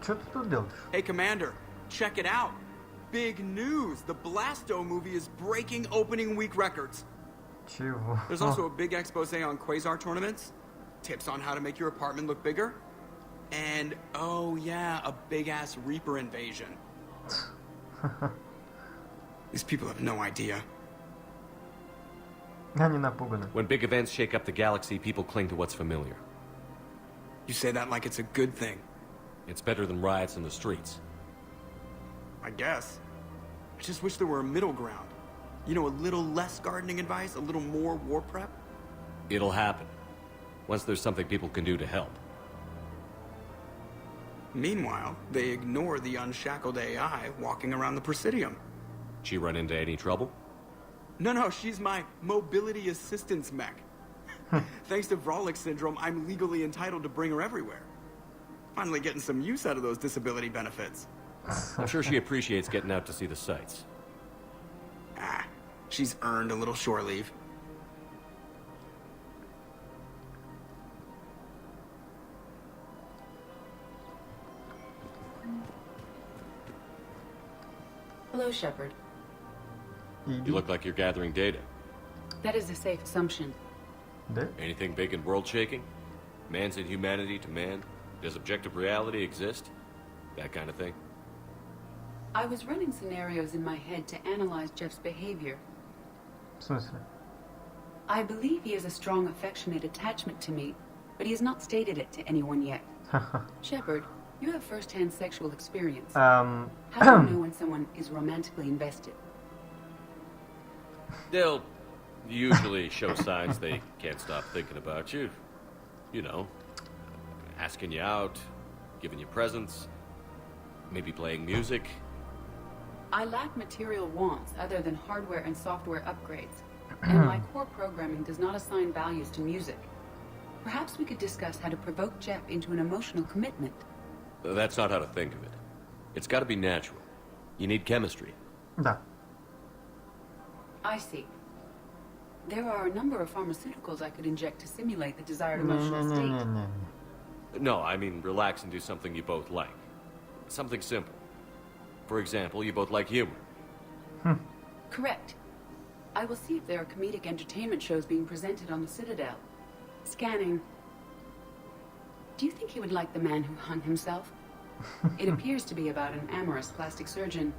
Speaker 1: Что ты тут делаешь?
Speaker 11: Hey, Commander, check it out. Big news. The Blasto movie is breaking opening week records.
Speaker 1: Чего?
Speaker 11: There's also a big expose on Quasar tournaments, tips on how to make your apartment look bigger, and, oh yeah, a big-ass Reaper invasion. These people have no idea.
Speaker 1: Они напуганы.
Speaker 4: When big events shake up the galaxy, people cling to what's familiar.
Speaker 11: You say that like it's a good thing.
Speaker 4: It's better than riots in the streets.
Speaker 11: I guess. I just wish there were a middle ground. You know, a little less gardening advice, a little more war prep.
Speaker 4: It'll happen. Once there's something people can do to help.
Speaker 11: Meanwhile, they ignore the unshackled AI walking around the Presidium.
Speaker 4: She run into any trouble?
Speaker 11: No, she's my mobility assistance mech. Thanks to Vrolic syndrome, I'm legally entitled to bring her everywhere. Finally getting some use out of those disability benefits.
Speaker 4: I'm sure she appreciates getting out to see the sights.
Speaker 11: She's earned a little shore leave.
Speaker 2: Hello, Shepard.
Speaker 4: You look like you're gathering data.
Speaker 2: That is a safe assumption.
Speaker 4: Anything big and world-shaking? Man's inhumanity to man? Does objective reality exist? That kind of thing?
Speaker 2: I was running scenarios in my head to analyze Jeff's behavior.
Speaker 1: В смысле?
Speaker 2: I believe he has a strong affectionate attachment to me, but he has not stated it to anyone yet. Shepard, you have first-hand sexual experience. How do you know when someone is romantically invested?
Speaker 4: They'll usually show signs they can't stop thinking about you. You know, asking you out, giving you presents, maybe playing music.
Speaker 2: I lack material wants other than hardware and software upgrades, and my core programming does not assign values to music. Perhaps we could discuss how to provoke Jeff into an emotional commitment.
Speaker 4: That's not how to think of it. It's got to be natural. You need chemistry.
Speaker 1: Да.
Speaker 2: I see. There are a number of pharmaceuticals I could inject to simulate the desired emotional state.
Speaker 4: No, I mean relax and do something you both like. Something simple. For example, you both like humor.
Speaker 2: Correct. I will see if there are comedic entertainment shows being presented on the Citadel. Scanning. Do you think he would like The Man Who Hung Himself? It appears to be about an amorous plastic surgeon.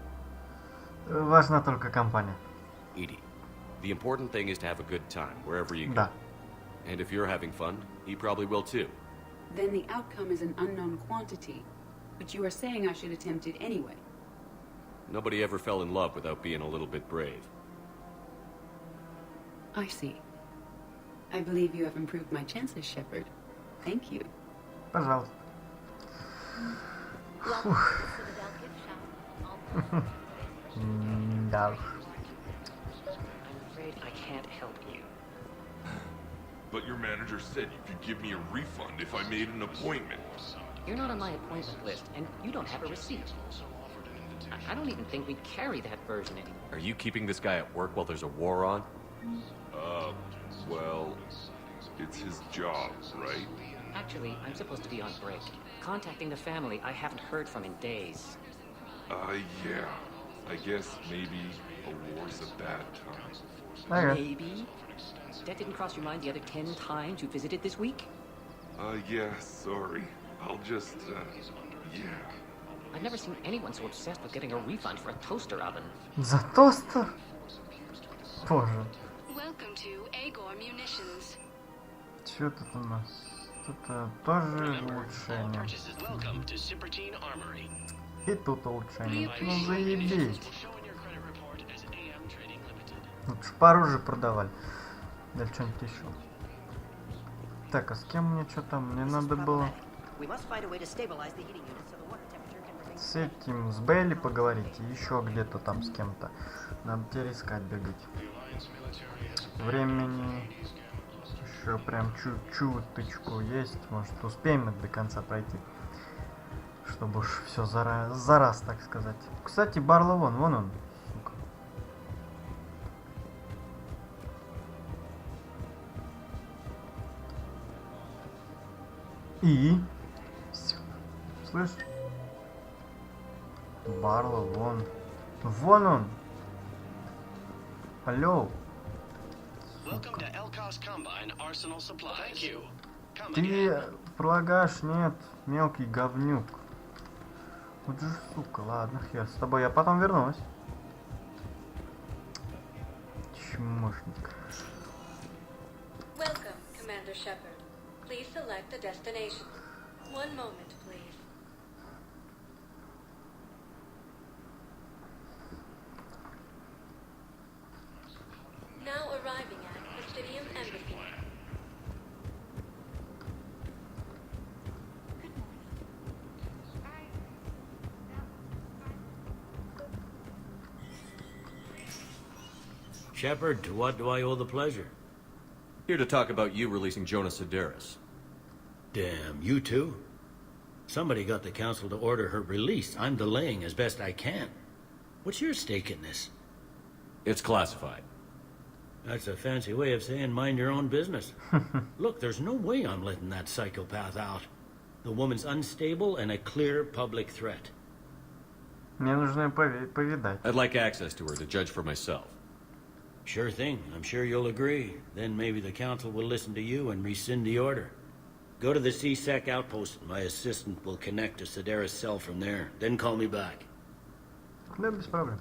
Speaker 1: Важна только компания.
Speaker 4: Edie, the important thing is to have a good time wherever you go.
Speaker 1: Да.
Speaker 4: And if you're having fun, he probably will too.
Speaker 2: Then the outcome is an unknown quantity. But you are saying I should attempt it anyway.
Speaker 4: Nobody ever fell in love without being a little bit brave.
Speaker 2: I see. I believe you have improved my chances, Shepard. Thank you.
Speaker 1: Пожалуйста. Да.
Speaker 24: I'm afraid I can't help you.
Speaker 7: But your manager said you could give me a refund if I made an appointment.
Speaker 24: You're not on my appointment list, and you don't have a receipt. I don't even think we carry that version anymore.
Speaker 4: Are you keeping this guy at work while there's a war on?
Speaker 7: Well, it's his job, right?
Speaker 24: Actually, I'm supposed to be on break. Contacting the family I haven't heard from in days.
Speaker 7: Yeah. I guess maybe a war's a bad time.
Speaker 24: Maybe? That didn't cross your mind the other 10 times you visited this week?
Speaker 7: Yeah, sorry. I'll just, yeah.
Speaker 24: I've never seen anyone so obsessed with getting a refund for a toaster oven.
Speaker 1: За тостер? Боже.
Speaker 22: Welcome to Agor Munitions.
Speaker 1: Чё тут у нас? Тут тоже улучшение. И тут улучшение. Ну заебись. Лучше по оружию продавали. Да что-нибудь еще. Так, а с кем мне что там? Мне надо было с этим, с Бейли поговорить. И еще где-то там с кем-то. Надо теперь искать, бегать. Времени еще прям чуточку есть. Может, успеем это до конца пройти. Чтобы уж все за раз, так сказать. Кстати, Барло вон он. Сука. И? Слышь? Барло вон. Вон он. Алло. Ты пролагаешь? Нет, мелкий говнюк. Вот же сука, ладно, хер с тобой, я потом вернусь. Чмошник.
Speaker 6: Welcome, Commander Shepard. Please select a destination. One moment, please. Now arriving at Presidium Embassy.
Speaker 9: Shepard, to what do I owe the pleasure?
Speaker 4: Here to talk about you releasing Jonas Sedaris.
Speaker 9: Damn, you too? Somebody got the council to order her release. I'm delaying as best I can. What's your stake in this?
Speaker 4: It's classified.
Speaker 9: That's a fancy way of saying mind your own business. Look, there's no way I'm letting that psychopath out. The woman's unstable and a clear public threat.
Speaker 1: Мне нужно её повидать.
Speaker 4: I'd like access to her to judge for myself.
Speaker 9: Sure thing. I'm sure you'll agree. Then maybe the council will listen to you and rescind the order. Go to the C-Sec outpost. My assistant will connect to Sedaris' cell from there. Then call me back.
Speaker 1: Да, без проблем.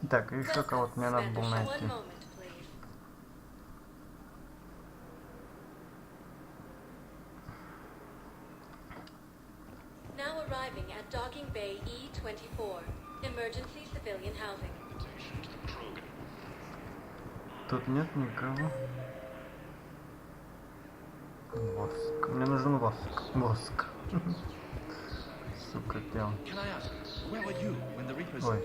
Speaker 1: Так, еще кого-то мне надо было найти.
Speaker 6: Now arriving at Docking Bay E-24, emergency civilian housing.
Speaker 1: Тут нет никого. Воск. Мне нужен воск. Воск. Сука, где он? Ой.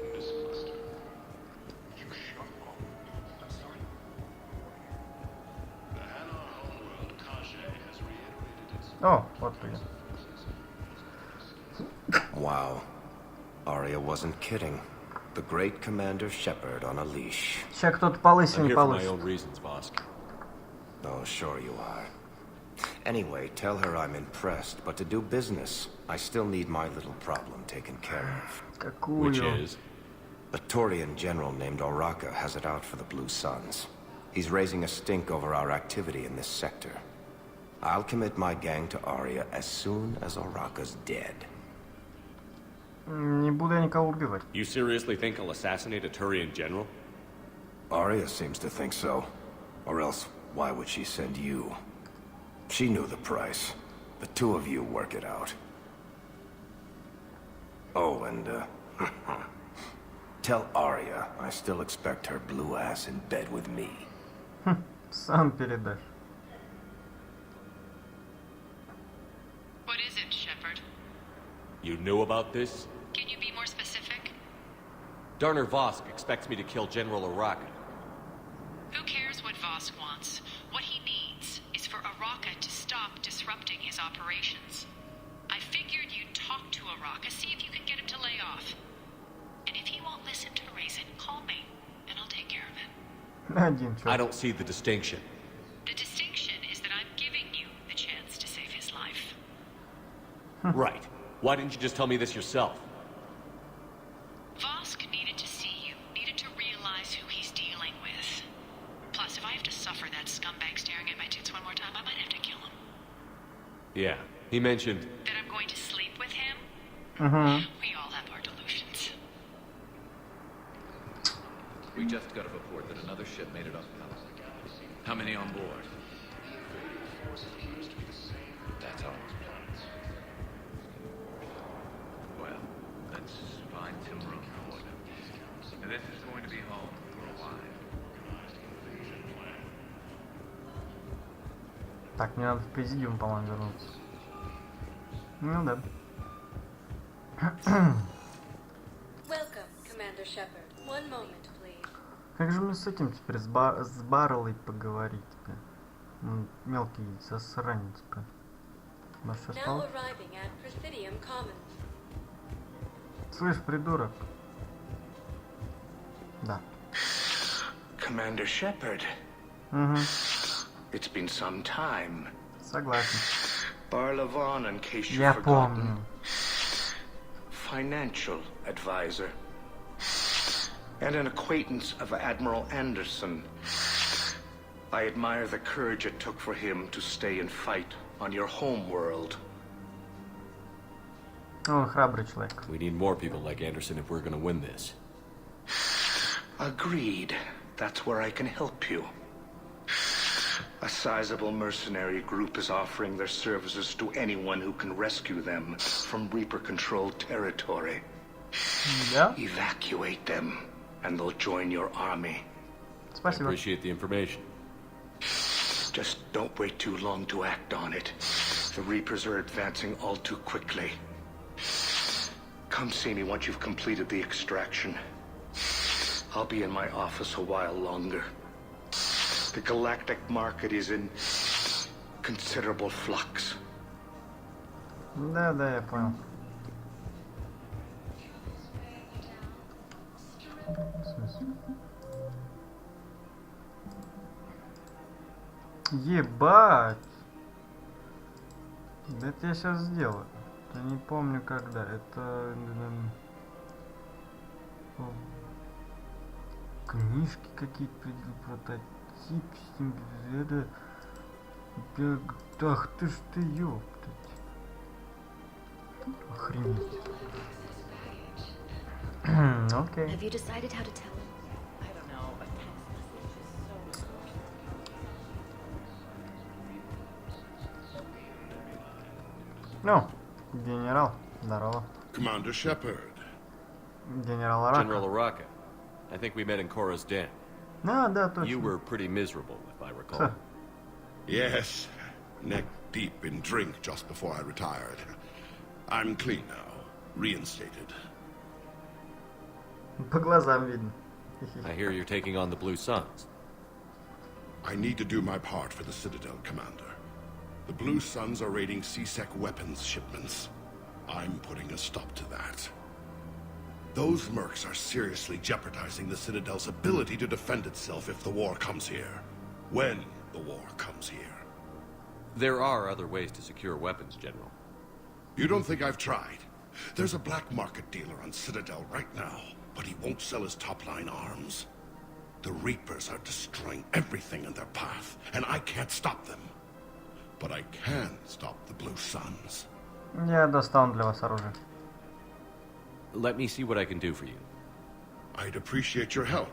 Speaker 1: О, вот ты.
Speaker 12: Wow. Arya wasn't kidding. The great Commander Shepard on a leash.
Speaker 1: Сейчас кто-то полысин
Speaker 4: I'm
Speaker 1: не
Speaker 4: here for my
Speaker 1: получит.
Speaker 4: own reasons, boss.
Speaker 12: Oh, sure you are. Anyway, tell her I'm impressed, but to do business, I still need my little problem taken care of.
Speaker 4: Which is?
Speaker 12: A Taurian general named Oraka has it out for the Blue Suns. He's raising a stink over our activity in this sector. I'll commit my gang to Arya as soon as Oraka's dead.
Speaker 1: Не буду я никого убивать.
Speaker 4: You seriously think I'll assassinate a Turian general?
Speaker 12: Arya seems to think so. Or else, why would she send you? She knew the price. The two of you work it out. Oh, and, tell Arya I still expect her blue ass in bed with me.
Speaker 1: Сам передашь.
Speaker 8: What is it, Shepard?
Speaker 4: You knew about this?
Speaker 8: Can you be more specific?
Speaker 4: Darner Vosk expects me to kill General Oraka.
Speaker 8: Who cares what Vosk wants? What he needs is for Oraka to stop disrupting his operations. I figured you'd talk to Oraka, see if you can get him to lay off. And if he won't listen to reason, call me, and I'll take care of it.
Speaker 4: I don't see the distinction.
Speaker 8: The distinction is that I'm giving you the chance to save his life.
Speaker 4: Right. Why didn't you just tell me this yourself?
Speaker 14: Vosk needed to see you, needed to realize who he's dealing with. Plus, if I have to suffer that scumbag staring at my tits one more time, I might have to kill him.
Speaker 4: Yeah, he mentioned...
Speaker 14: That I'm going to sleep with him? We all have our delusions.
Speaker 17: We just got a report that another ship made it off Palace. How many on board? That's all. Well, let's find some room for them. And this is going to be home for a while.
Speaker 1: Так, мне надо в президиум, по-моему, вернуться. Ну да.
Speaker 6: Welcome, Commander Shepard. One moment, please.
Speaker 1: Как же мне с этим теперь, с Баррелой поговорить, бля? Мелкий засранец, бля. Может, сейчас
Speaker 6: Now arriving at Presidium Commons.
Speaker 1: Слышь, придурок. Да.
Speaker 15: Commander Shepard. It's been some time.
Speaker 1: Согласен.
Speaker 15: Barlavon, in case you've
Speaker 1: Я
Speaker 15: forgotten.
Speaker 1: помню.
Speaker 15: Financial advisor. And an acquaintance of Admiral Anderson. I admire the courage it took for him to stay and fight on your home world.
Speaker 1: Он храбрый человек.
Speaker 4: We need more people like Anderson if we're gonna win this.
Speaker 15: Agreed. That's where I can help you. A sizable mercenary group is offering their services to anyone who can rescue them from Reaper-controlled territory.
Speaker 1: Yeah?
Speaker 15: Evacuate them, and they'll join your army.
Speaker 4: I appreciate the information.
Speaker 15: Just don't wait too long to act on it. The Reapers are advancing all too quickly. Come see me once you've completed the extraction. I'll be in my office a while longer. The galactic market is in considerable flux.
Speaker 1: Да, я понял. В смысле? Ебать! Да это я сейчас сделаю. Я не помню когда. Это... Книжки какие-то, прототип. Ах ты ж ты, ёптать. Охренеть. Окей.
Speaker 16: Have you decided how to tell him?
Speaker 21: I don't know. A text message is so...
Speaker 1: Ну, генерал, здорово.
Speaker 13: Commander Shepard.
Speaker 1: Генерал Арака.
Speaker 4: General Araka. I think we met in Cora's den.
Speaker 1: Да, точно.
Speaker 4: You were pretty miserable, if I recall.
Speaker 13: Yes, neck deep in drink just before I retired. I'm clean now, reinstated.
Speaker 1: По глазам видно.
Speaker 4: I hear you're taking on the Blue Suns.
Speaker 13: I need to do my part for the Citadel, Commander. The Blue Suns are raiding C-Sec weapons shipments. I'm putting a stop to that. Those mercs are seriously jeopardizing the Citadel's ability to defend itself if the war comes here. When the war comes here.
Speaker 4: There are other ways to secure weapons, General.
Speaker 13: You don't think I've tried? There's a black market dealer on Citadel right now, but he won't sell his top-line arms. The Reapers are destroying everything in their path, and I can't stop them. But I can stop the Blue Suns.
Speaker 1: Я достану для вас оружие.
Speaker 4: Let me see what I can do for you.
Speaker 13: I'd appreciate your help,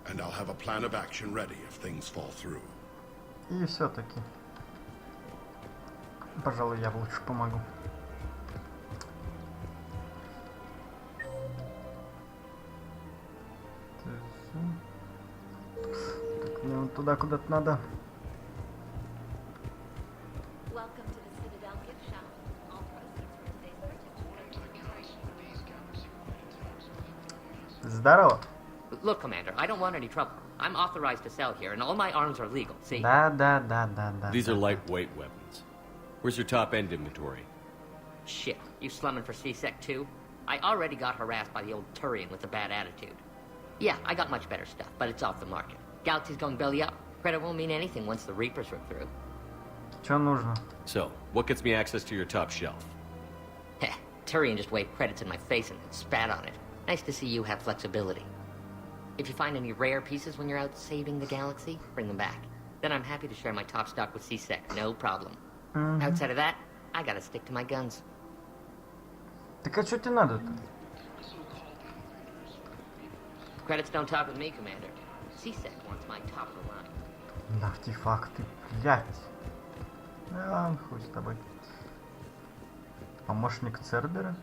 Speaker 13: and I'll have a plan of action ready if things fall through.
Speaker 1: И все-таки. Пожалуй, я лучше помогу. Так, мне вот туда куда-то надо. Здорово.
Speaker 18: Look, Commander, I don't want any trouble. I'm authorized to sell here, and all my arms are legal, see?
Speaker 1: Да.
Speaker 4: These are lightweight weapons. Where's your top-end inventory?
Speaker 18: Shit, you slumming for C-Sec too? I already got harassed by the old Turian with a bad attitude. Yeah, I got much better stuff, but it's off the market. Galaxy's going belly up. Credit won't mean anything once the Reapers rip through.
Speaker 1: Что нужно?
Speaker 4: So, what gets me access to your top shelf?
Speaker 18: Turian just waved credits in my face and spat on it. Nice to see you have flexibility. If you find any rare pieces when you're out saving the galaxy, bring them back. Then I'm happy to share my top stock with C-Sec, no problem. Outside of that, I gotta stick to my guns.
Speaker 1: Так а что тебе надо-то?
Speaker 18: Credits don't talk with me, Commander. C-Sec wants my top of the line.
Speaker 1: Артефакты, блядь. Да, хуй с тобой. Помощник Цербера?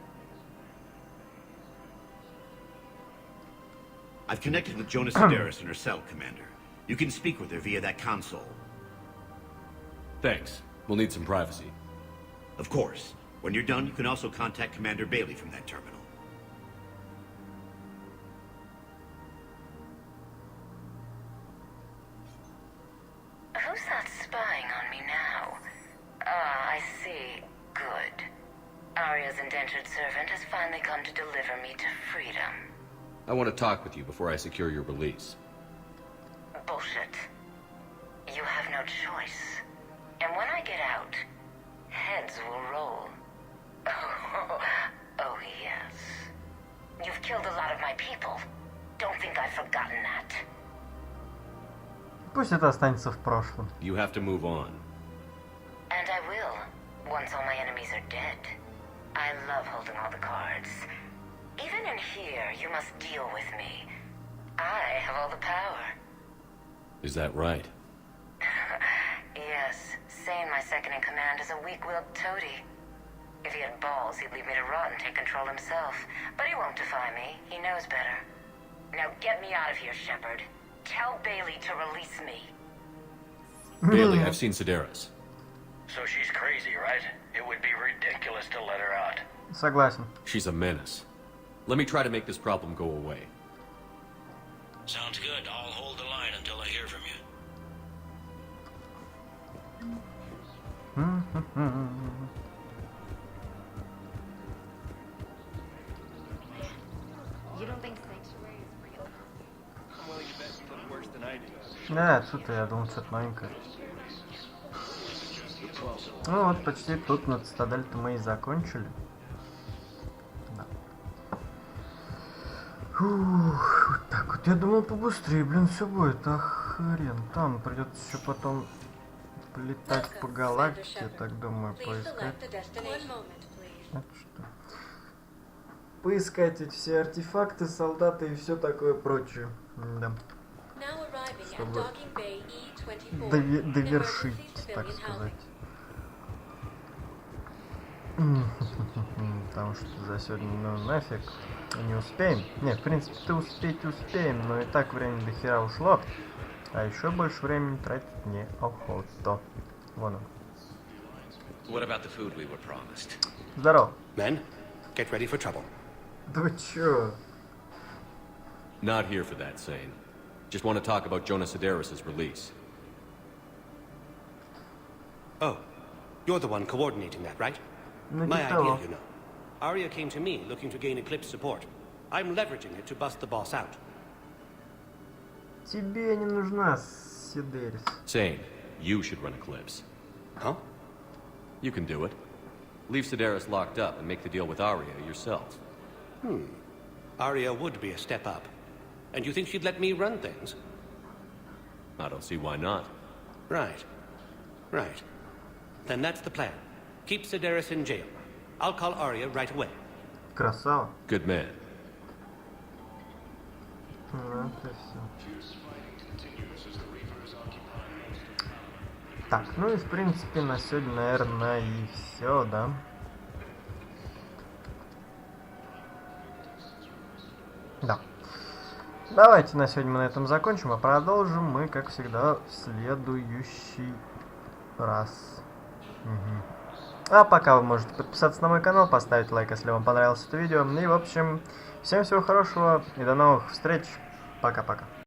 Speaker 5: I've connected with Jonah Sedaris in her cell, Commander. You can speak with her via that console.
Speaker 4: Thanks. We'll need some privacy.
Speaker 5: Of course. When you're done, you can also contact Commander Bailey from that terminal.
Speaker 10: Who's that spying on me now? Ah, I see. Good. Arya's indentured servant has finally come to deliver me to freedom.
Speaker 4: I want to talk with you before I secure your release.
Speaker 10: Bullshit. You have no choice. And when I get out, heads will roll. Oh, yes. You've killed a lot of my people. Don't think I've forgotten that.
Speaker 1: Пусть это останется в прошлом.
Speaker 4: You have to move on.
Speaker 10: And I will, once all my enemies are dead. I love holding all the cards. Even in here, you must deal with me. I have all the power.
Speaker 4: Is that right?
Speaker 10: Yes, Sane, my second-in-command, is a weak-willed toady. If he had balls, he'd leave me to rot and take control himself. But he won't defy me. He knows better. Now get me out of here, Shepard. Tell Bailey to release me.
Speaker 4: Bailey, I've seen Sedaris.
Speaker 19: So she's crazy, right? It would be ridiculous to let her out.
Speaker 1: Согласен.
Speaker 4: She's a menace. Let me try to make this problem go away.
Speaker 9: Sounds good. I'll hold the line until I hear from you.
Speaker 23: You don't think Sanctuary is real?
Speaker 20: I'm willing to bet you look worse than I do.
Speaker 1: Да, что-то я думал, что-то новенькое. Ну вот, почти тут на Цитадель-то мы и закончили. Да. Фух, вот так вот. Я думал побыстрее, блин, все будет. Ах, хрен. Там придется еще потом полетать по галактике, так думаю, поискать. Это что? Поискать эти все артефакты, солдаты и все такое прочее. Да. Чтобы довершить, так сказать. Потому что за сегодня, ну нафиг, не успеем. Не, в принципе-то успеть успеем, но и так времени до хера ушло. А еще больше времени тратить неохота. Вон он.
Speaker 5: What about the food we were promised?
Speaker 1: Здорово.
Speaker 5: Men, get ready for trouble.
Speaker 1: Да вы чё?
Speaker 4: Not here for that, Sane. Just want to talk about Jonah Sedaris' release.
Speaker 5: Oh, you're the one coordinating that, right? My idea, you know. Arya came to me looking to gain Eclipse support. I'm leveraging it to bust the boss out.
Speaker 1: Тебе не нужна Сидерис.
Speaker 4: Sane, you should run Eclipse.
Speaker 5: Huh?
Speaker 4: You can do it. Leave Sedaris locked up and make the deal with Arya yourself.
Speaker 5: Arya would be a step up. And you think she'd let me run things?
Speaker 4: I don't see why not.
Speaker 5: Right. Right. Then that's the plan. Keep Sedaris in jail. I'll call Arya right away.
Speaker 1: Красава.
Speaker 4: Good man.
Speaker 1: Вот и всё. Так, ну и в принципе на сегодня, наверное, и все, да? Да. Давайте на сегодня мы на этом закончим, а продолжим мы, как всегда, в следующий раз. А пока вы можете подписаться на мой канал, поставить лайк, если вам понравилось это видео. И, в общем, всем всего хорошего и до новых встреч. Пока-пока.